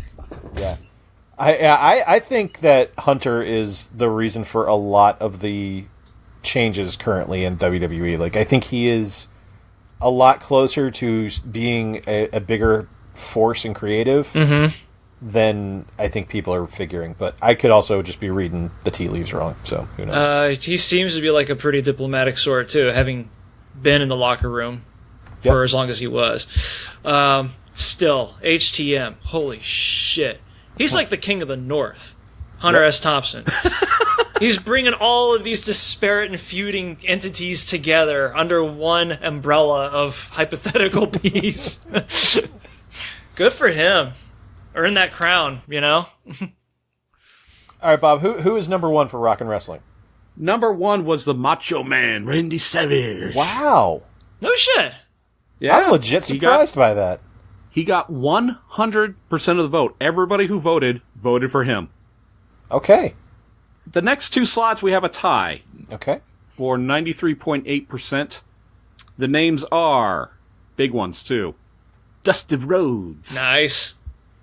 Yeah. I think that Hunter is the reason for a lot of the changes currently in WWE. Like, I think he is a lot closer to being a bigger force and creative than I think people are figuring. But I could also just be reading the tea leaves wrong, so who knows?
He seems to be like a pretty diplomatic sort, too, having been in the locker room for as long as he was. Still, HTM, holy shit. He's like the king of the North, Hunter S. Thompson. He's bringing all of these disparate and feuding entities together under one umbrella of hypothetical peace. Good for him. Earn that crown, you know?
All right, Bob, who is number 1 for Rock and Wrestling?
Number 1 was the Macho Man, Randy Savage.
Wow.
No shit.
Yeah.
I'm legit surprised by that.
He got 100% of the vote. Everybody who voted for him.
Okay.
The next 2 slots, we have a tie.
Okay.
For 93.8%. The names are, big ones too, Dusty Rhodes.
Nice.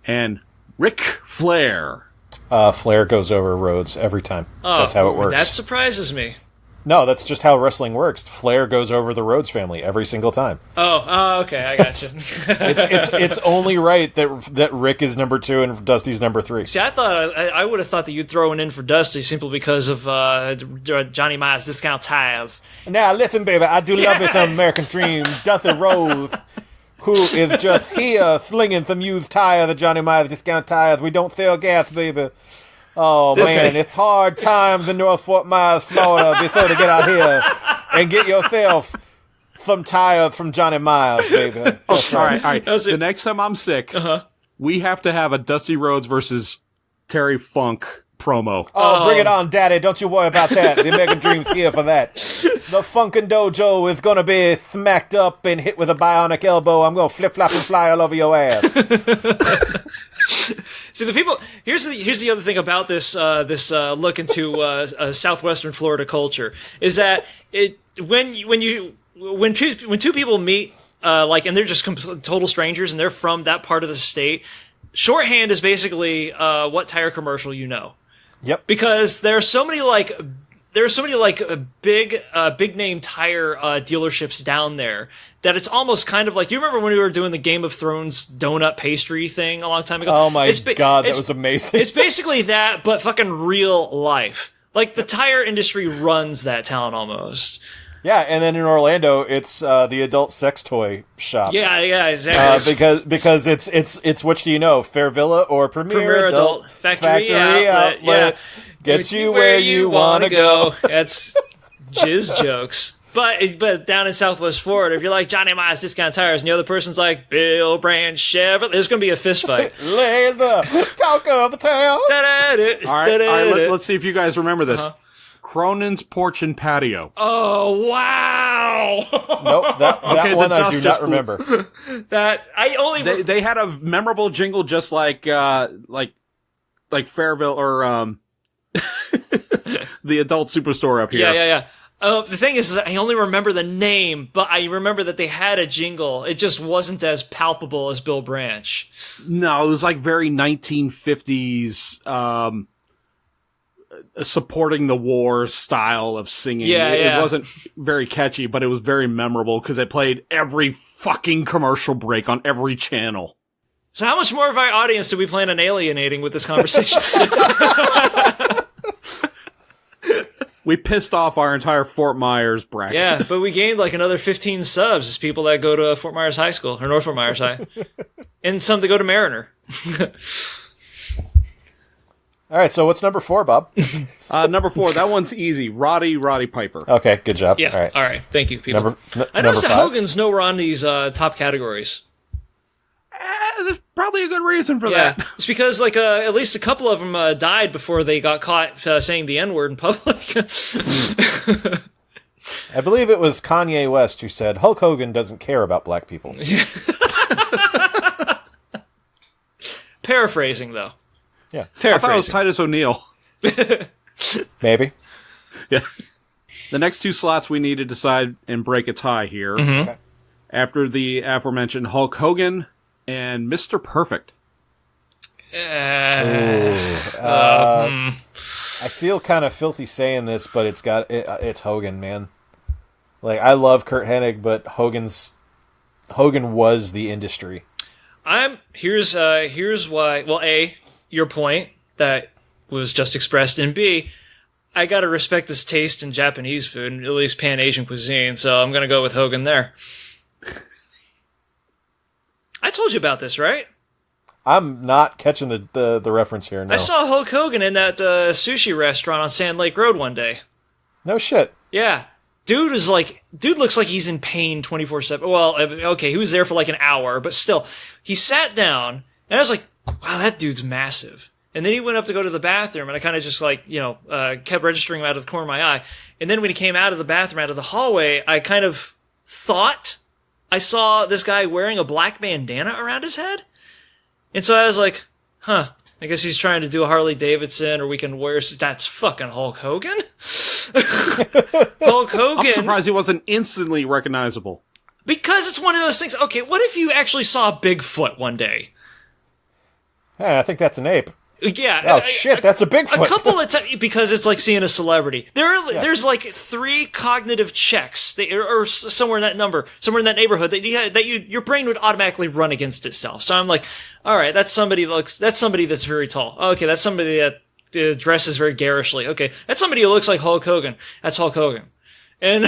And Ric Flair.
Flair goes over Rhodes every time. That's how it works.
That surprises me.
No, that's just how wrestling works. Flair goes over the Rhodes family every single time.
Oh, okay, I got you.
it's only right that Rick is number 2 and Dusty's number 3.
See, I would have thought that you'd throw an in for Dusty simply because of Johnny Myers discount tires.
Now listen, baby, I do love me some American Dream. Dusty Rhodes, who is just here slinging some used tires at Johnny Myers discount tires. We don't sell gas, baby. Oh, man, it's hard times in North Fort Myers, Florida, before to get out here and get yourself some tires from Johnny Myers, baby.
All right. The next time I'm sick, we have to have a Dusty Rhodes versus Terry Funk promo.
Oh, bring it on, Daddy. Don't you worry about that. The American Dream's here for that. The Funkin' Dojo is going to be smacked up and hit with a bionic elbow. I'm going to flip-flop and fly all over your ass.
See, the people. Here's the other thing about this look into southwestern Florida culture is that when two people meet and they're just total strangers and they're from that part of the state, shorthand is basically what tire commercial you know.
Yep.
Because there are so many there are so many like big name tire dealerships down there that it's almost kind of like, you remember when we were doing the Game of Thrones donut pastry thing a long time ago?
Oh my God, that was amazing.
It's basically that, but fucking real life. Like the tire industry runs that town almost.
Yeah, and then in Orlando, it's the adult sex toy shops.
Yeah, exactly.
Because it's which do you know, Fairvilla or Premier Adult Factory Outlet.
Yeah.
Gets you where you want to go.
That's jizz jokes. But down in Southwest Florida, if you're like Johnny Miles Discount Tires and the other person's like Bill Brand Chevrolet, there's going to be a fist fight.
Lay the talk of the town.
All right, let's see if you guys remember this. Cronin's Porch and Patio.
Oh, wow.
Nope, that one I do not remember.
That I only
they had a memorable jingle just like Fairville or the adult superstore up here.
Yeah. The thing is that I only remember the name, but I remember that they had a jingle. It just wasn't as palpable as Bill Branch.
No, it was like very 1950s supporting the war style of singing. It wasn't very catchy, but it was very memorable because it played every fucking commercial break on every channel.
So how much more of our audience do we plan on alienating with this conversation?
We pissed off our entire Fort Myers bracket.
Yeah, but we gained like another 15 subs as people that go to Fort Myers High School, or North Fort Myers High. And some that go to Mariner.
All right, so what's number 4, Bob?
Number 4, that one's easy. Roddy Piper.
Okay, good job.
Yeah, all right. Thank you, people. I
number
noticed that
5?
Hogan's nowhere on these top categories.
There's probably a good reason for that.
It's because like at least a couple of them died before they got caught saying the N-word in public.
I believe it was Kanye West who said Hulk Hogan doesn't care about black people.
Paraphrasing, though.
Yeah.
I thought it was Titus O'Neil.
Maybe.
Yeah. The next 2 slots we need to decide and break a tie here.
Mm-hmm.
Okay.
After the aforementioned Hulk Hogan and Mr. Perfect.
I feel kind of filthy saying this, but it's Hogan, man. Like, I love Kurt Hennig, but Hogan was the industry.
Here's why. Well, A, your point that was just expressed, and B, I gotta respect this taste in Japanese food, at least Pan-Asian cuisine, so I'm gonna go with Hogan there. I told you about this, right?
I'm not catching the reference here, no.
I saw Hulk Hogan in that sushi restaurant on Sand Lake Road one day.
No shit.
Yeah. Dude looks like he's in pain 24/7. Well, okay, he was there for like an hour, but still. He sat down, and I was like, wow, that dude's massive. And then he went up to go to the bathroom, and I kind of just like, kept registering him out of the corner of my eye. And then when he came out of the bathroom, out of the hallway, I kind of thought I saw this guy wearing a black bandana around his head. And so I was like, I guess he's trying to do a Harley Davidson, or we can wear... That's fucking Hulk Hogan? Hulk Hogan...
I'm surprised he wasn't instantly recognizable.
Because it's one of those things... Okay, what if you actually saw Bigfoot one day?
Yeah, I think that's an ape.
Yeah.
Oh, shit, that's a Bigfoot.
A couple of times, because it's like seeing a celebrity. There's like 3 cognitive checks, or somewhere in that neighborhood, that your brain would automatically run against itself. So I'm like, all right, that's somebody that's very tall. Okay, that's somebody that dresses very garishly. Okay, that's somebody who looks like Hulk Hogan. That's Hulk Hogan. And,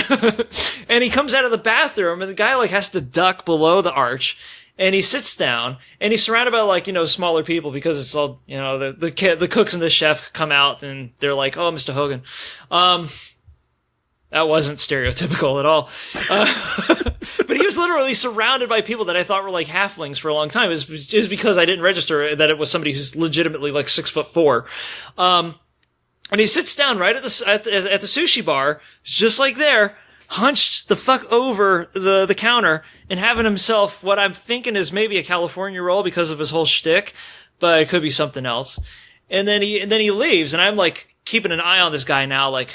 and he comes out of the bathroom, and the guy like has to duck below the arch. And he sits down, and he's surrounded by like, smaller people, because it's all, the cooks and the chef come out, and they're like, oh, Mr. Hogan. That wasn't stereotypical at all. But he was literally surrounded by people that I thought were like halflings for a long time. It was because I didn't register that it was somebody who's legitimately like 6'4". And he sits down right at the sushi bar, just like there, hunched the fuck over the counter, and having himself what I'm thinking is maybe a California roll because of his whole shtick, but it could be something else. And then he leaves, and I'm like keeping an eye on this guy now, like,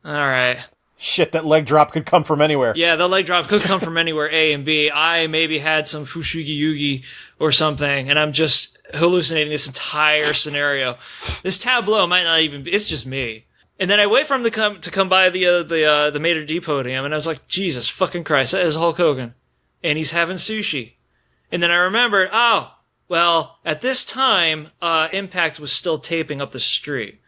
all right.
Shit, that leg drop could come from anywhere.
Yeah, the leg drop could come from anywhere, A and B. I maybe had some Fushigi Yugi or something, and I'm just hallucinating this entire scenario. This tableau might not even be, it's just me. And then I wait for him to come by the Maitre D podium, and I was like, Jesus fucking Christ, that is Hulk Hogan. And he's having sushi. And then I remembered, at this time, Impact was still taping up the street.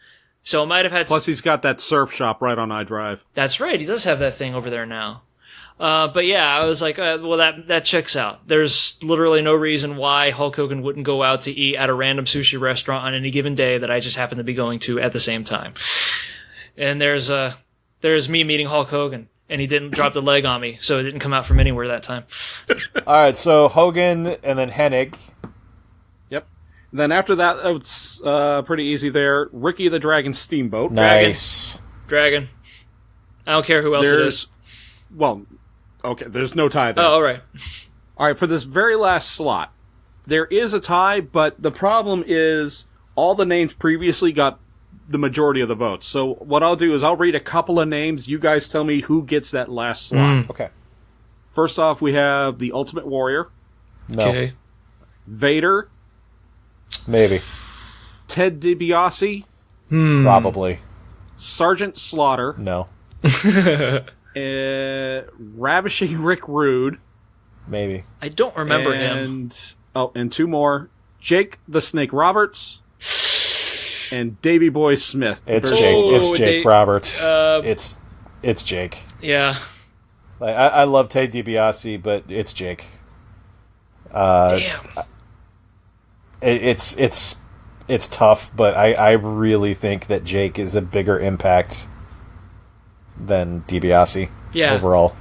So it might have had...
Plus he's got that surf shop right on iDrive.
That's right, he does have that thing over there now. But yeah, I was like, that checks out. There's literally no reason why Hulk Hogan wouldn't go out to eat at a random sushi restaurant on any given day that I just happen to be going to at the same time. And there's me meeting Hulk Hogan, and he didn't drop the leg on me, so it didn't come out from anywhere that time.
All right, so Hogan and then Hennig.
Yep. Then after that, it's pretty easy there. Ricky the Dragon Steamboat.
Nice.
Dragon. I don't care who else it is.
Well, okay, there's no tie there.
Oh, all right.
All right, for this very last slot, there is a tie, but the problem is all the names previously got the majority of the votes. So what I'll do is I'll read a couple of names. You guys tell me who gets that last slot.
Okay.
First off, we have the Ultimate Warrior.
No.
Okay.
Vader.
Maybe.
Ted DiBiase.
Probably.
Sergeant Slaughter.
No.
Ravishing Rick Rude.
Maybe.
I don't remember him.
And two more. Jake the Snake Roberts. And Davey Boy Smith.
It's Jake. It's Jake Roberts. It's Jake.
Yeah.
I love Ted DiBiase, but it's Jake.
Damn.
It's tough, but I really think that Jake is a bigger impact than DiBiase overall.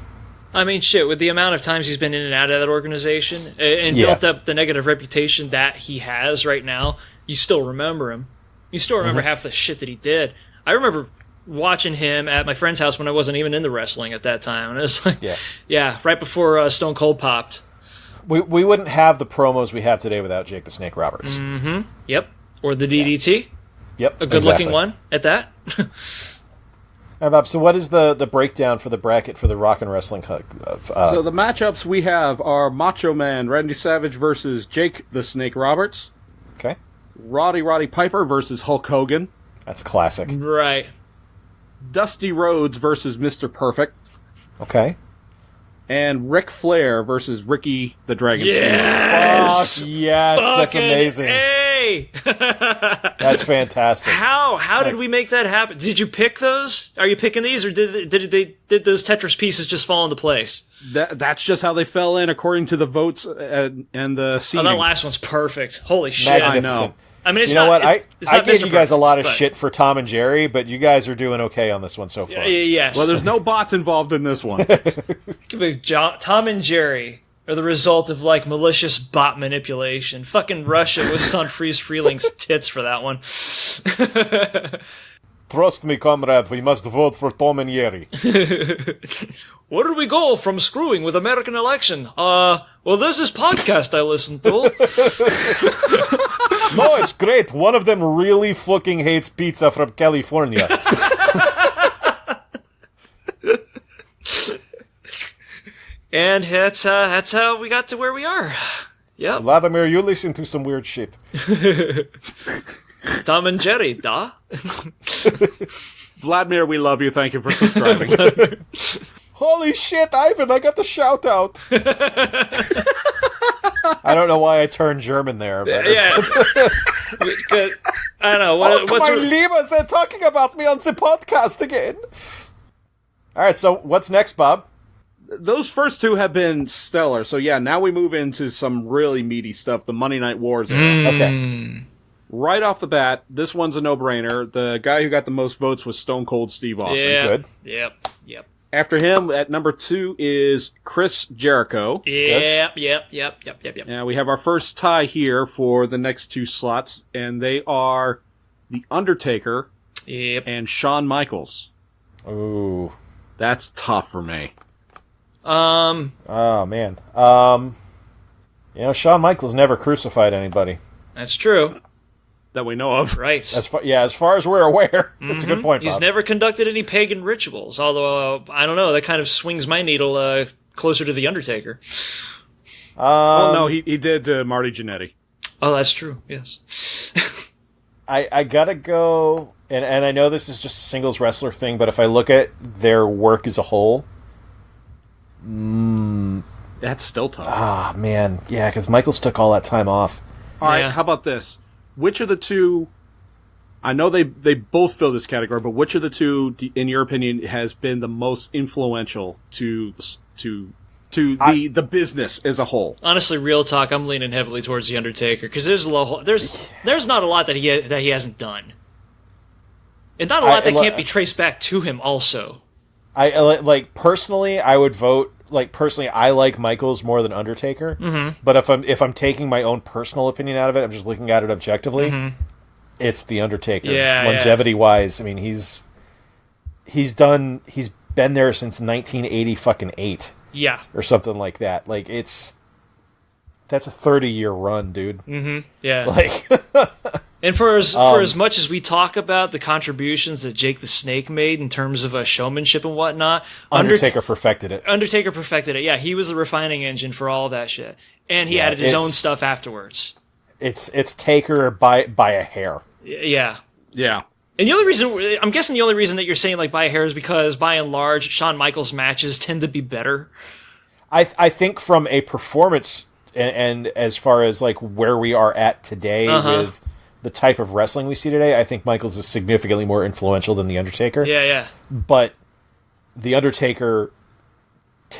I mean, shit, with the amount of times he's been in and out of that organization and built up the negative reputation that he has right now, you still remember him. You still remember half the shit that he did. I remember watching him at my friend's house when I wasn't even into wrestling at that time. And it was like, right before Stone Cold popped.
We wouldn't have the promos we have today without Jake the Snake Roberts.
Mm-hmm. Yep. Or the DDT.
Yep.
A good-looking one at that.
All right, Bob, so what is the breakdown for the bracket for the Rock and Wrestling?
So the matchups we have are Macho Man Randy Savage versus Jake the Snake Roberts.
Okay.
Roddy Piper versus Hulk Hogan.
That's classic.
Right.
Dusty Rhodes versus Mr. Perfect.
Okay.
And Ric Flair versus Ricky the Dragon
Yes!
Fuck yes, that's amazing.
Hey!
That's fantastic.
How did we make that happen? Did you pick those? Are you picking these, or did those Tetris pieces just fall into place?
That's just how they fell in according to the votes and the seeding.
Oh, that last one's perfect. Holy shit!
I
know.
I mean, it's
you know
not,
what?
It's
I
not
gave
Mr.
you guys a lot of
Perfect,
shit for Tom and Jerry, but you guys are doing okay on this one so far.
Yes.
Well, there's no bots involved in this one.
Tom and Jerry are the result of like malicious bot manipulation. Fucking Russia was on Freeze Freeling's tits for that one.
Trust me, comrade, we must vote for Tom and Jerry.
Where did we go from screwing with American election? Well, there's this podcast I listened to.
No, it's great. One of them really fucking hates pizza from California.
And that's how we got to where we are. Yep.
Vladimir, you listen to some weird shit.
Tom and Jerry, da?
Vladimir, we love you. Thank you for subscribing.
Holy shit, Ivan, I got the shout out. I don't know why I turned German there. But
I don't know.
What's my Lieber, they're talking about me on the podcast again. All right, so what's next, Bob?
Those first two have been stellar. So yeah, now we move into some really meaty stuff, the Monday Night Wars era.
Okay.
Right off the bat, this one's a no-brainer. The guy who got the most votes was Stone Cold Steve Austin.
Yeah.
Good.
Yep.
After him, at number 2 is Chris Jericho.
Yep.
Yeah, we have our first tie here for the next two slots, and they are The Undertaker and Shawn Michaels.
Ooh.
That's tough for me.
Oh, man. Shawn Michaels never crucified anybody.
That's true.
That we know of.
Right.
As far as we're aware. That's a good point, Bob.
He's never conducted any pagan rituals, although, I don't know, that kind of swings my needle closer to The Undertaker.
Well, no, he did Marty Jannetty.
Oh, that's true, yes.
I gotta go and I know this is just a singles wrestler thing, but if I look at their work as a whole,
that's still tough.
Ah, man. Yeah, because Michaels took all that time off.
All right, how about this? Which of the two... I know they both fill this category, but which of the two, in your opinion, has been the most influential to the business as a whole?
Honestly, real talk, I'm leaning heavily towards The Undertaker, because there's not a lot that he hasn't done. And not a lot that can't be traced back to him also.
Personally, I would vote... I like Michaels more than Undertaker.
Mm-hmm.
But if I'm taking my own personal opinion out of it, I'm just looking at it objectively.
Mm-hmm.
It's The Undertaker.
Yeah,
longevity-wise, I mean, he's been there since 1988.
Yeah.
Or something like that. That's a 30-year run, dude.
Mm-hmm. Yeah. And for as much as we talk about the contributions that Jake the Snake made in terms of showmanship and whatnot,
Undertaker perfected it.
Undertaker perfected it. Yeah, he was the refining engine for all that shit, and he added his own stuff afterwards. It's
Taker by a hair.
Yeah.
Yeah.
And the only reason that you're saying by a hair is because by and large Shawn Michaels matches tend to be better.
I think from a performance and as far as where we are at today with the type of wrestling we see today, I think Michaels is significantly more influential than The Undertaker.
Yeah.
But The Undertaker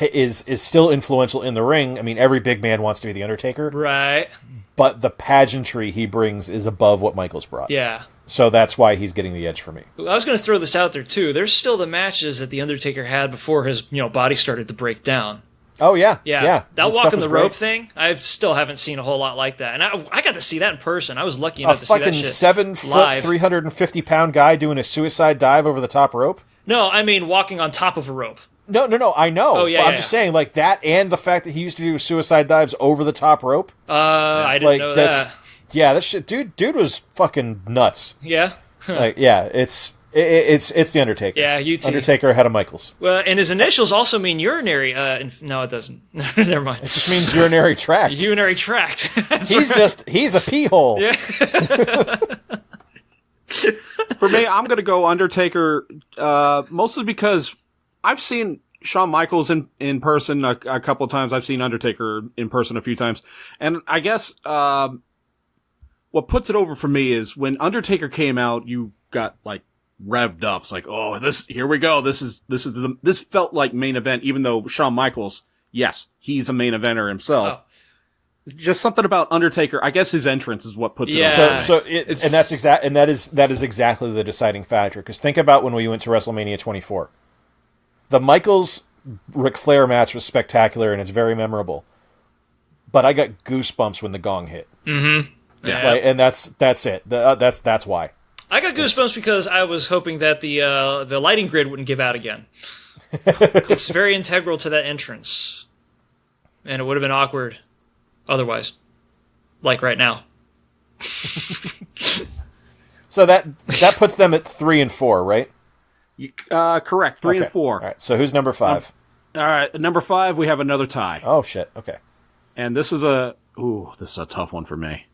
is still influential in the ring. I mean, every big man wants to be The Undertaker.
Right.
But the pageantry he brings is above what Michaels brought.
Yeah.
So that's why he's getting the edge for me.
I was going to throw this out there, too. There's still the matches that The Undertaker had before his body started to break down.
Oh, yeah.
Yeah. That walking the rope thing, I still haven't seen a whole lot like that. And I got to see that in person. I was lucky enough to see that shit.
A fucking 7-foot, 350-pound guy doing a suicide dive over the top rope?
No, I mean walking on top of a rope.
No, I know.
Oh, yeah,
I'm just saying, that and the fact that he used to do suicide dives over the top rope.
I didn't know that.
Yeah, that shit, dude was fucking nuts.
Yeah?
It's The Undertaker.
Yeah, UT.
Undertaker ahead of Michaels.
Well, and his initials also mean urinary. No, it doesn't. Never mind.
It just means urinary tract.
Urinary tract.
He's a pee hole.
Yeah.
For me, I'm going to go Undertaker, mostly because I've seen Shawn Michaels in person a couple of times. I've seen Undertaker in person a few times. And I guess what puts it over for me is when Undertaker came out, you got revved up. It's here we go. This felt like main event, even though Shawn Michaels, yes, he's a main eventer himself. Oh. Just something about Undertaker. I guess his entrance is what puts it over.
That is exactly the deciding factor. Because think about when we went to WrestleMania 24. The Michaels Ric Flair match was spectacular and it's very memorable. But I got goosebumps when the gong hit.
Mm-hmm.
Yeah. And that's it. That's why.
I got goosebumps because I was hoping that the lighting grid wouldn't give out again. It's very integral to that entrance. And it would have been awkward otherwise. Like right now.
So that puts them at 3 and 4, right?
Correct. 3 and 4.
All right. So who's number 5?
All right. Number 5, we have another tie.
Oh, shit. Okay.
And this is a tough one for me.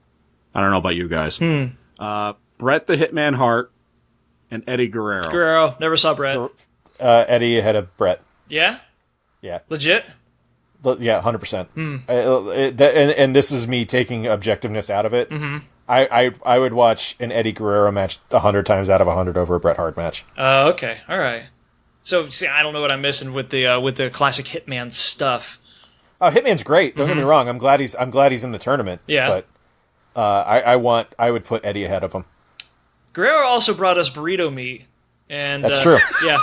I don't know about you guys. Bret the Hitman Hart and Eddie Guerrero.
Guerrero. Never saw Bret.
Eddie ahead of Bret.
Yeah?
Yeah.
Legit?
Yeah, 100%. And this is me taking objectiveness out of it.
Mm-hmm.
I would watch an Eddie Guerrero match 100 times out of 100 over a Bret Hart match.
Okay. All right. So, see, I don't know what I'm missing with the classic Hitman stuff.
Oh, Hitman's great. Don't get me wrong. I'm glad he's in the tournament.
Yeah.
But I would put Eddie ahead of him.
Guerrero also brought us burrito meat. And
that's true.
Yeah.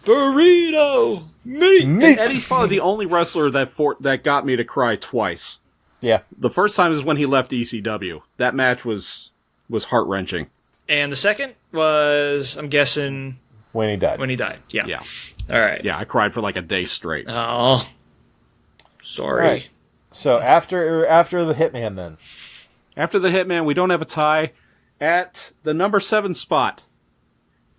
Burrito meat.
And Eddie's probably the only wrestler that got me to cry twice.
Yeah.
The first time is when he left ECW. That match was heart-wrenching.
And the second was, I'm guessing,
when he died.
Yeah.
Yeah.
All right.
Yeah, I cried for a day straight.
Oh. Sorry.
Right. So after the Hitman then.
After the Hitman, we don't have a tie. At the number 7 spot,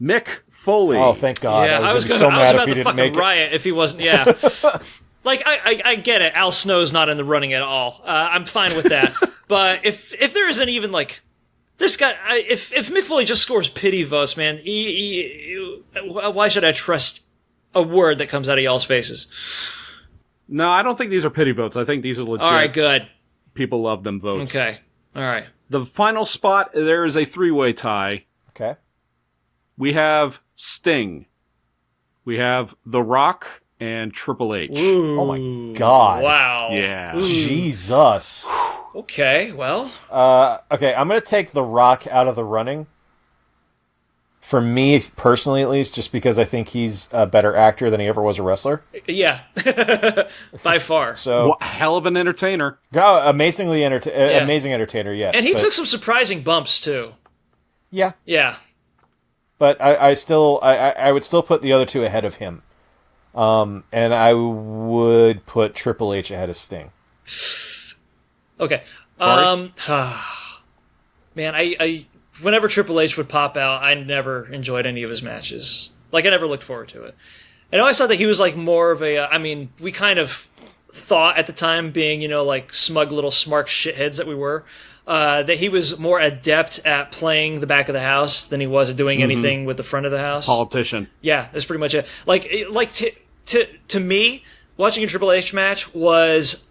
Mick Foley.
Oh, thank God.
Yeah, I was
so mad if he didn't make it.
Riot if he wasn't. Yeah. I get it. Al Snow's not in the running at all. I'm fine with that. But if there isn't even if Mick Foley just scores pity votes, man, why should I trust a word that comes out of y'all's faces?
No, I don't think these are pity votes. I think these are legit.
All right, good.
People love them votes.
Okay. All right.
The final spot, there is a 3-way tie.
Okay.
We have Sting. We have The Rock and Triple H.
Ooh.
Oh my God.
Wow.
Yeah.
Ooh.
Jesus.
Okay, well.
Okay, I'm going to take The Rock out of the running. For me, personally at least, just because I think he's a better actor than he ever was a wrestler.
Yeah. By far.
So
well, hell of an entertainer.
Amazing entertainer, yes.
And he took some surprising bumps, too.
Yeah.
Yeah.
But I would still put the other two ahead of him. And I would put Triple H ahead of Sting.
Okay. Man, I whenever Triple H would pop out, I never enjoyed any of his matches. Like, I never looked forward to it. And I always thought that he was, like, more of a... we kind of thought at the time, being, like, smug little smart shitheads that we were, that he was more adept at playing the back of the house than he was at doing anything with the front of the house.
Politician.
Yeah, that's pretty much it. To me, watching a Triple H match was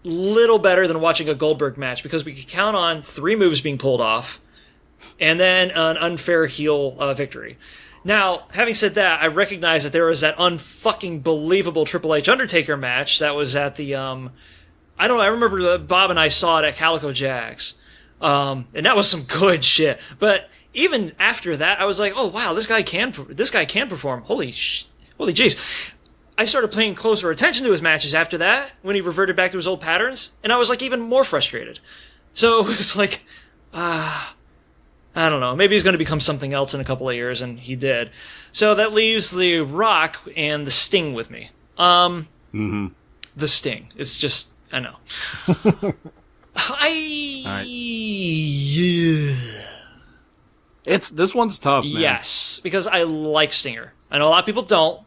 little better than watching a Goldberg match, because we could count on 3 moves being pulled off, and then an unfair heel victory. Now, having said that, I recognize that there was that unfucking believable Triple H Undertaker match that was at the, I don't know, I remember Bob and I saw it at Calico Jags, and that was some good shit. But even after that, I was like, oh wow, this guy can perform. Holy jeez. I started paying closer attention to his matches after that, when he reverted back to his old patterns, and I was like even more frustrated. So it was like, I don't know. Maybe he's going to become something else in a couple of years, and he did. So that leaves The Rock and The Sting with me. The Sting. It's just, I know.
This one's tough, man.
Yes, because I like Stinger. I know a lot of people don't.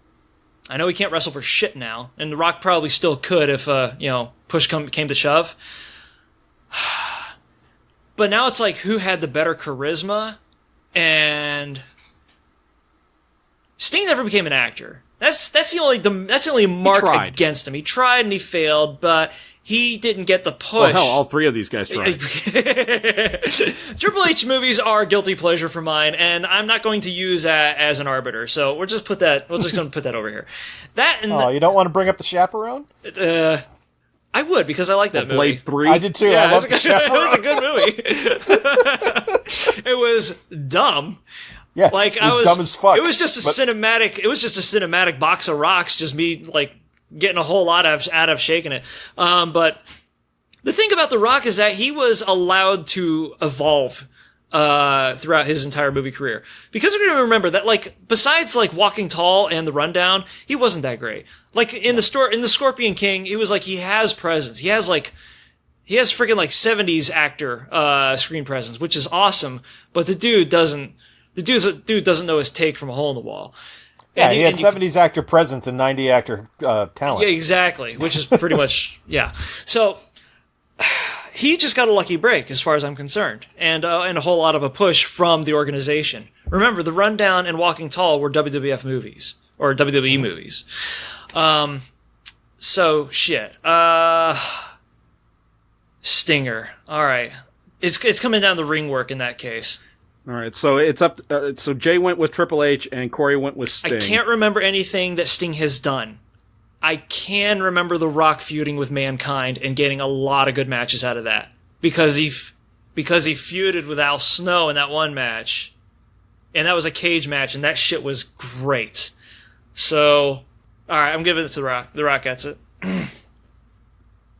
I know he can't wrestle for shit now, and The Rock probably still could if, push came to shove. But now it's like, who had the better charisma? And Sting never became an actor. That's the only mark against him. He tried and he failed, but he didn't get the push.
Well, hell, all 3 of these guys tried.
Triple H movies are a guilty pleasure for mine, and I'm not going to use that as an arbiter. So we're just going to put that over here.
You don't want to bring up The Chaperone?
I would, because I like that movie.
Blade 3?
I did too.
Yeah,
I love The Chaperone.
It was a good movie. It was dumb.
Yes, it was dumb as fuck.
It was just a cinematic box of rocks, just me, like, getting a whole lot out of shaking it. But the thing about The Rock is that he was allowed to evolve throughout his entire movie career. Because we're going to remember that, like, besides, like, Walking Tall and The Rundown, he wasn't that great. Like, in the Scorpion King, he was like, he has presence. He has freaking, like, 70s actor screen presence, which is awesome. But the dude doesn't know his take from a hole in the wall.
Yeah, he had 70s actor presence and 90 actor talent.
Yeah, exactly, which is pretty much, yeah. So, he just got a lucky break, as far as I'm concerned, and a whole lot of a push from the organization. Remember, The Rundown and Walking Tall were WWF movies, or WWE movies. So, shit. Stinger. All right. It's coming down to ring work in that case.
All right, so it's up. So Jay went with Triple H and Corey went with Sting.
I can't remember anything that Sting has done. I can remember The Rock feuding with Mankind and getting a lot of good matches out of that, because he feuded with Al Snow in that one match, and that was a cage match, and that shit was great. So, all right, I'm giving it to The Rock. The Rock gets it.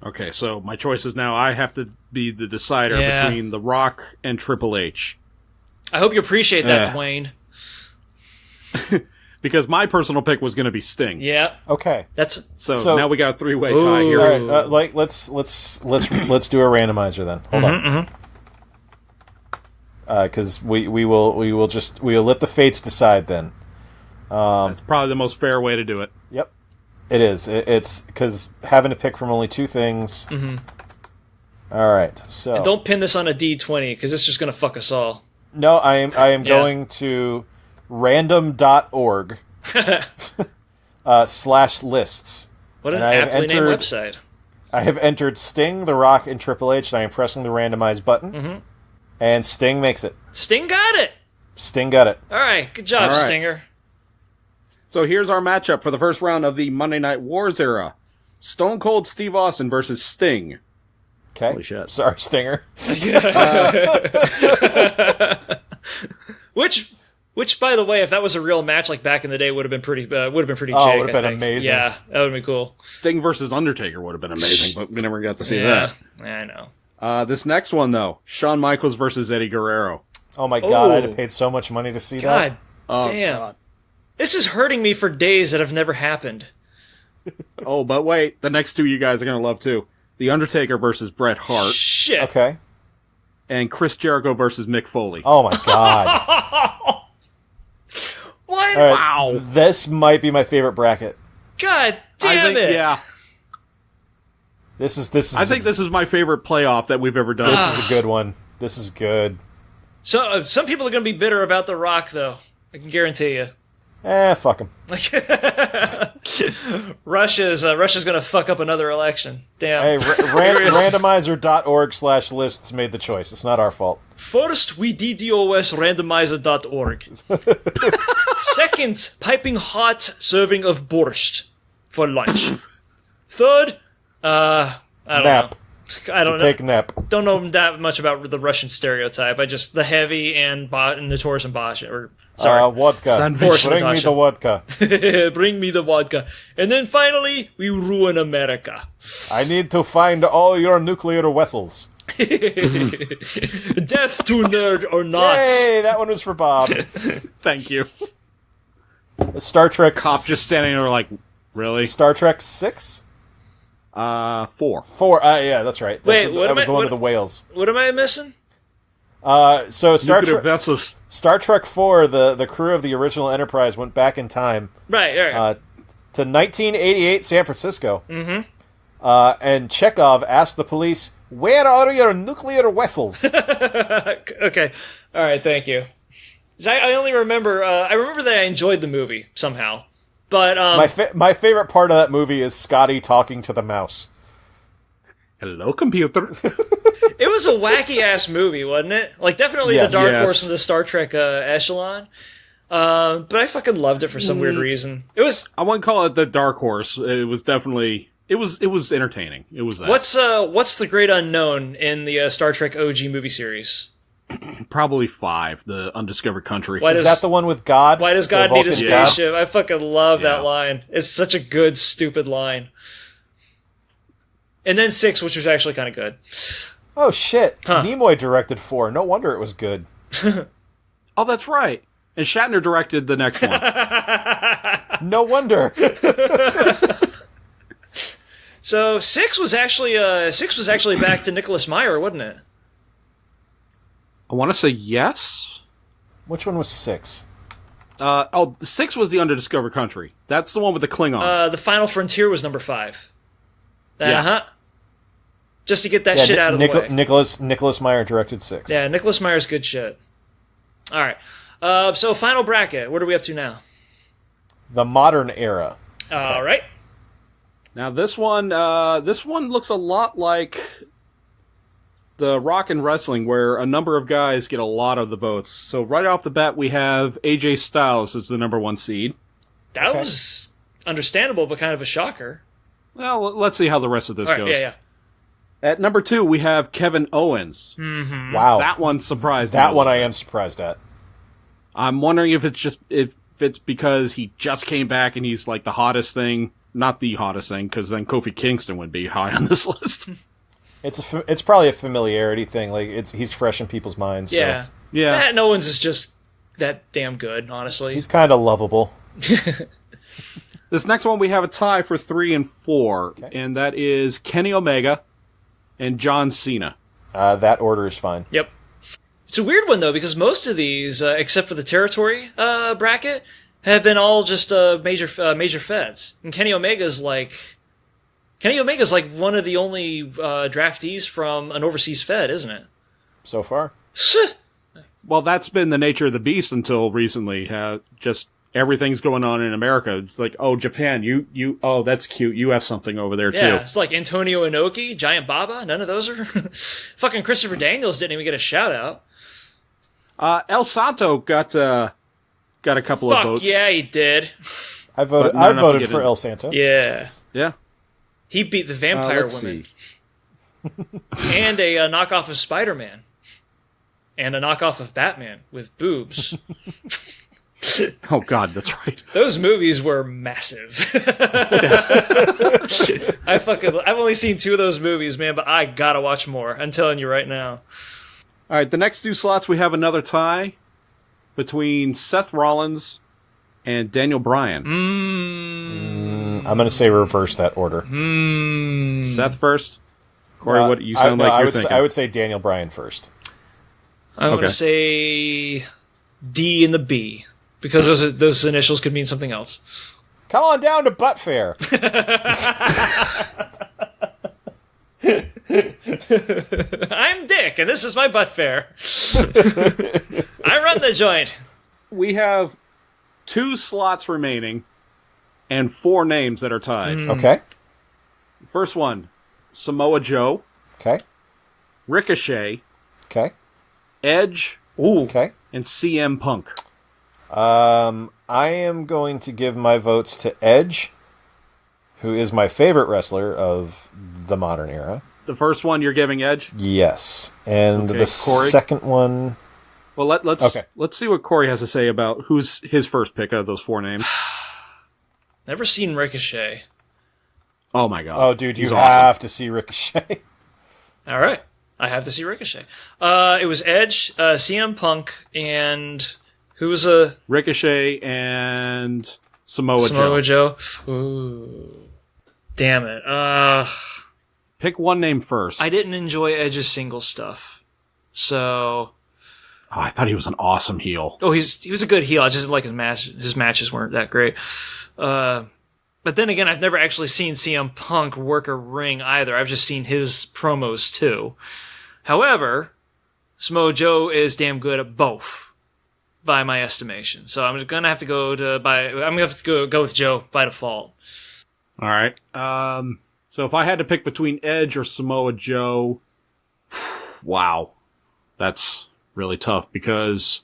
Okay, so my choice is now I have to be the decider between The Rock and Triple H.
I hope you appreciate that, Dwayne.
Because my personal pick was going to be Sting.
Yeah.
Okay.
So now we got a 3-way tie here.
All right, let's do a randomizer then. Hold on. Because we'll let the fates decide then.
That's probably the most fair way to do it.
Yep. It is. It's because having to pick from only 2 things. All right, so
and don't pin this on a D20 because it's just going to fuck us all.
No, I am going to random.org /lists.
What an aptly named website.
I have entered Sting, The Rock, and Triple H, and I am pressing the randomize button. And Sting makes it.
Sting got it!
Sting got it.
All right, good job, Stinger.
So here's our matchup for the first round of the Monday Night Wars era. Stone Cold Steve Austin versus Sting.
Okay.
Holy shit.
Sorry, Stinger.
Which, by the way, if that was a real match like back in the day, would have been pretty. Would have been pretty.
Oh,
jig,
would have been amazing.
Yeah, that would have been cool.
Sting versus Undertaker would have been amazing, but we never got to see that.
Yeah, I know.
This next one, though, Shawn Michaels versus Eddie Guerrero.
Oh my God, I'd have paid so much money to see that.
God damn. God. This is hurting me for days that have never happened.
Oh, but wait, the next two you guys are going to love too. The Undertaker versus Bret Hart.
Shit.
Okay.
And Chris Jericho versus Mick Foley.
Oh my God.
What?
Right,
wow.
This might be my favorite bracket.
God damn it.
Yeah.
This is.
I think this is my favorite playoff that we've ever done.
This is a good one. This is good.
So some people are going to be bitter about The Rock, though. I can guarantee you.
Fuck him.
Russia's going to fuck up another election. Damn.
Hey, randomizer.org /lists made the choice. It's not our fault.
First, we DDoS randomizer.org. Second, piping hot serving of borscht for lunch. Third, I don't know. I don't know.
Take a nap.
Don't know that much about the Russian stereotype. I just the heavy and notorious and Bosch. Sorry,
vodka. Bring me the vodka.
Bring me the vodka. And then finally, we ruin America.
I need to find all your nuclear vessels.
Death to nerd or not.
Hey, that one was for Bob.
Thank you.
Star Trek.
Cop just standing there like, really?
Star Trek 6?
4.
4. Yeah, that's right. That was the one with the whales.
What am I missing?
So Star Trek 4, the crew of the original Enterprise went back in time.
Right.
To 1988 San Francisco.
Mm-hmm.
And Chekhov asked the police, "Where are your nuclear vessels?"
Okay. All right. Thank you. I only remember. I remember that I enjoyed the movie somehow. But
my favorite part of that movie is Scotty talking to the mouse.
Hello, computer.
It was a wacky ass movie, wasn't it? Like definitely the dark horse in the Star Trek echelon. But I fucking loved it for some weird reason. It was.
I wouldn't call it the dark horse. It was definitely. It was entertaining. It was that.
What's the great unknown in the Star Trek OG movie series?
Probably 5, the Undiscovered Country.
Is that the one with God?
Why does God need a spaceship? I fucking love that line. It's such a good, stupid line. And then 6, which was actually kind of good.
Oh, shit. Nimoy directed 4. No wonder it was good.
Oh, that's right. And Shatner directed the next one.
No wonder.
So 6 was actually back to Nicholas Meyer, wasn't it?
I want to say yes.
Which one was 6?
6 was the Undiscovered Country. That's the one with the Klingons.
The Final Frontier was number 5. Just to get that shit out of the way.
Nicholas Meyer directed 6.
Yeah, Nicholas Meyer's good shit. All right. So final bracket. What are we up to now?
The modern era.
All right.
Now this one looks a lot like the Rock and Wrestling, where a number of guys get a lot of the votes. So right off the bat, we have AJ Styles as the number 1 seed.
That was understandable, but kind of a shocker.
Well, let's see how the rest of this goes.
Yeah.
At number 2, we have Kevin Owens.
Mm-hmm.
Wow,
that one surprised me.
That one I am surprised at.
I'm wondering if it's because he just came back and he's like the hottest thing. Not the hottest thing, because then Kofi Kingston would be high on this list.
It's probably a familiarity thing. Like he's fresh in people's minds.
Yeah,
so.
Yeah.
That Owens is just that damn good. Honestly,
he's kind of lovable.
This next one we have a tie for 3 and 4, and that is Kenny Omega and John Cena.
That order is fine.
Yep. It's a weird one though, because most of these, except for the territory bracket, have been all just major feds. And Kenny Omega's like Kenny Omega's like one of the only draftees from an overseas fed, isn't it?
So far.
Well, that's been the nature of the beast until recently. Just everything's going on in America. It's like, oh, Japan, oh, that's cute. You have something over there, too.
Yeah, it's like Antonio Inoki, Giant Baba. None of those are... Fucking Christopher Daniels didn't even get a shout-out.
El Santo got a couple of votes.
Yeah, he did.
I voted for El Santo.
Yeah.
Yeah.
He beat the Vampire Woman. And a knockoff of Spider-Man. And a knockoff of Batman with boobs.
Oh, God, that's right.
Those movies were massive. I've only seen 2 of those movies, man, but I gotta watch more. I'm telling you right now.
All right, the next 2 slots, we have another tie between Seth Rollins and Daniel Bryan.
I'm going to say reverse that order.
Seth first. Corey, what you sound like you're thinking.
I would say Daniel Bryan first.
I'm going to say D and the B, because those initials could mean something else.
Come on down to Butt Fair.
I'm Dick, and this is my Butt Fair. I run the joint.
We have 2 slots remaining and 4 names that are tied.
Okay.
First one, Samoa Joe.
Okay.
Ricochet.
Okay.
Edge.
Okay.
And CM Punk.
I am going to give my votes to Edge, who is my favorite wrestler of the modern era.
The first one you're giving Edge?
Yes. And
okay,
the second one...
Well, let's see what Corey has to say about who's his first pick out of those 4 names.
Never seen Ricochet.
Oh, my God.
Oh, dude, you
He's
have
awesome.
to see Ricochet.
All right. I have to see Ricochet. It was Edge, CM Punk, and who was a...
Ricochet and Samoa
Joe. Ooh. Damn it.
Pick one name first.
I didn't enjoy Edge's single stuff. So...
Oh, I thought he was an awesome heel.
Oh, he was a good heel. I just didn't like his matches weren't that great. But then again, I've never actually seen CM Punk work a ring either. I've just seen his promos too. However, Samoa Joe is damn good at both, by my estimation. So I'm gonna have to go with Joe by default.
All right. So if I had to pick between Edge or Samoa Joe, wow, that's really tough because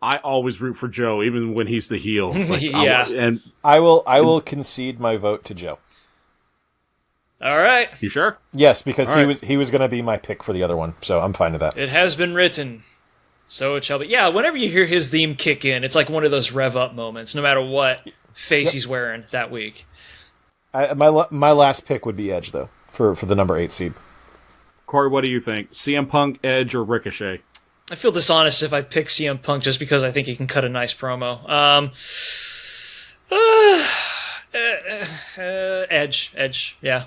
I always root for Joe, even when he's the heel. It's like,
yeah.
I will concede my vote to Joe.
All right.
You sure?
Yes, because he was going to be my pick for the other one, so I'm fine with that.
It has been written, so it shall be. Yeah, whenever you hear his theme kick in, it's like one of those rev up moments, no matter what face he's wearing that week.
My last pick would be Edge, though, for the number 8 seed.
Corey, what do you think? CM Punk, Edge, or Ricochet?
I feel dishonest if I pick CM Punk just because I think he can cut a nice promo. Edge, yeah,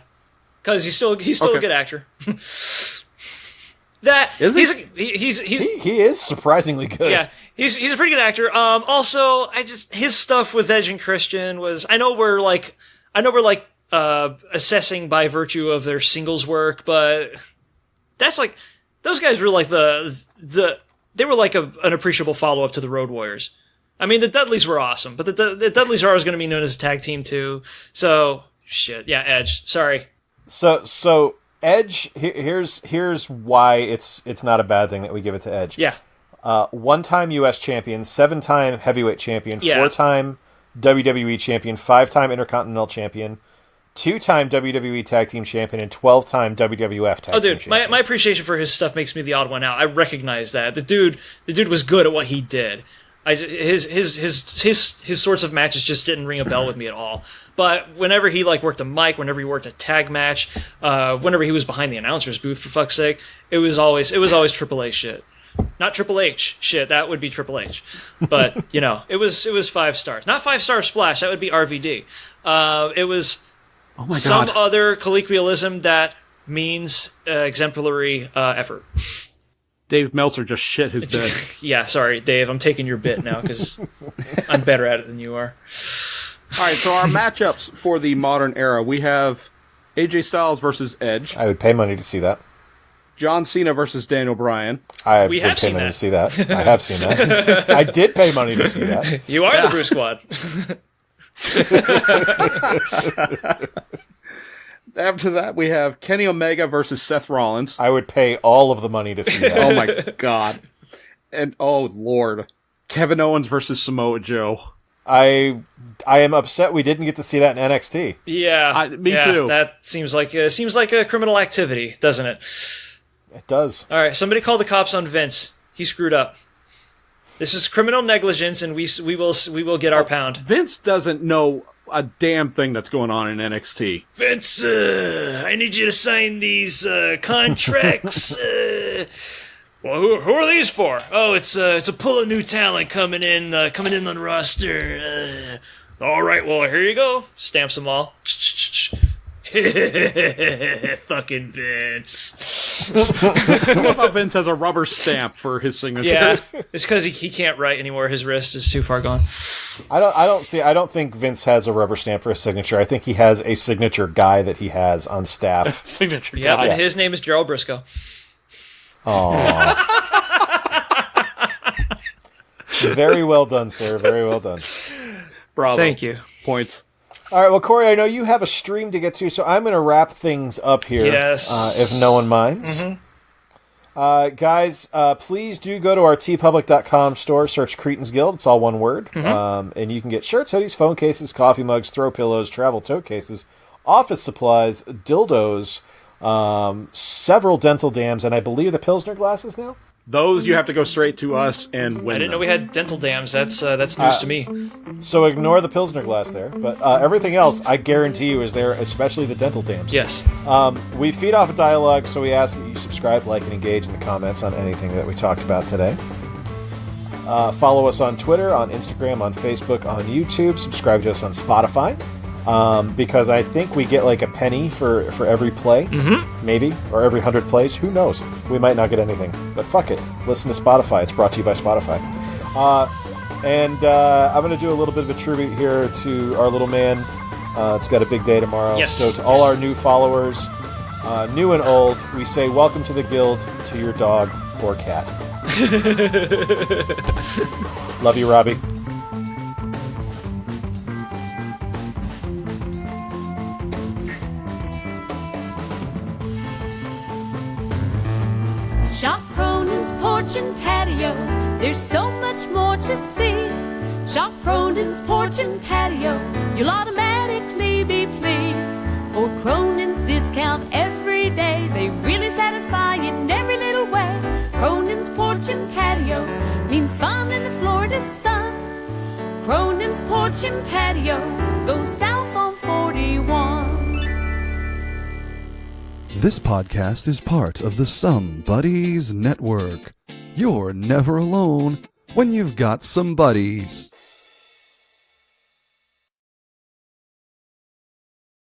because he's still a good actor.
He
is surprisingly good.
Yeah, he's a pretty good actor. Also, his stuff with Edge and Christian was. I know we're assessing by virtue of their singles work, but that's like those guys were like they were like an appreciable follow up to the Road Warriors. I mean, the Dudleys were awesome, but the Dudleys are always going to be known as a tag team too. So shit, yeah, Edge. Sorry.
So Edge. Here's why it's not a bad thing that we give it to Edge.
Yeah.
1-time U.S. champion, 7-time heavyweight champion, 4-time WWE champion, 5-time Intercontinental champion, 2-time WWE Tag Team Champion, and 12-time WWF Tag Team Champion.
My appreciation for his stuff makes me the odd one out. I recognize that the dude was good at what he did. His sorts of matches just didn't ring a bell with me at all. But whenever he worked a mic, whenever he worked a tag match, whenever he was behind the announcer's booth, for fuck's sake, it was always Triple A shit. Not Triple H shit. That would be Triple H. But it was 5 stars. Not 5-star Splash. That would be RVD. It was.
Oh my God.
Some other colloquialism that means exemplary effort.
Dave Meltzer just shit his bed.
Yeah, sorry, Dave. I'm taking your bit now because I'm better at it than you are.
All right, so our matchups for the modern era, we have AJ Styles versus Edge.
I would pay money to see that.
John Cena versus Daniel Bryan.
I would pay money to see that. I have seen that. I did pay money to see that.
You are the Bruce Squad.
After that, we have Kenny Omega versus Seth Rollins.
I would pay all of the money to see that.
Oh my God. And oh Lord. Kevin Owens versus Samoa Joe.
I am upset we didn't get to see that in NXT.
Yeah.
Me too.
That seems like a criminal activity, doesn't it?
It does.
All right, somebody call the cops on Vince. He screwed up. This is criminal negligence, and we will get our pound.
Vince doesn't know a damn thing that's going on in NXT.
Vince, I need you to sign these contracts. Well, who are these for? Oh, it's a pull of new talent coming in on the roster. All right, well, here you go. Stamps them all. Fucking Vince.
What about Vince has a rubber stamp for his signature?
Yeah, it's because he can't write anymore. His wrist is too far gone.
I don't think Vince has a rubber stamp for his signature. I think he has a signature guy that he has on staff.
Signature
guy.
Yeah,
and his name is Gerald Briscoe.
Aww. Very well done, sir. Very well done.
Bravo.
Thank you.
Points.
All right, well, Corey, I know you have a stream to get to, so I'm going to wrap things up here.
Yes.
If no one minds. Mm-hmm. Guys, please do go to our teepublic.com store, search Cretin's Guild. It's all one word. Mm-hmm. And you can get shirts, hoodies, phone cases, coffee mugs, throw pillows, travel tote cases, office supplies, dildos, several dental dams, and I believe the Pilsner glasses now?
Those you have to go straight to us and win.
I didn't know we had dental dams. That's news to me.
So ignore the Pilsner glass there. But everything else, I guarantee you, is there, especially the dental dams.
Yes.
We feed off a dialogue, so we ask that you subscribe, like, and engage in the comments on anything that we talked about today. Follow us on Twitter, on Instagram, on Facebook, on YouTube. Subscribe to us on Spotify. Because I think we get like a penny for every play, maybe, or every 100 plays. Who knows? We might not get anything, but fuck it. Listen to Spotify. It's brought to you by Spotify. And I'm going to do a little bit of a tribute here to our little man. It's got a big day tomorrow.
Yes.
So to all our new followers, new and old, we say welcome to the guild to your dog or cat. Love you, Robbie.
Shop Cronin's porch and patio, there's so much more to see. Shop Cronin's porch and patio, you'll automatically be pleased. For Cronin's discount every day, they really satisfy in every little way. Cronin's porch and patio means fun in the Florida sun. Cronin's porch and patio, go south on 41.
This podcast is part of the Some Buddies Network. You're never alone when you've got some buddies.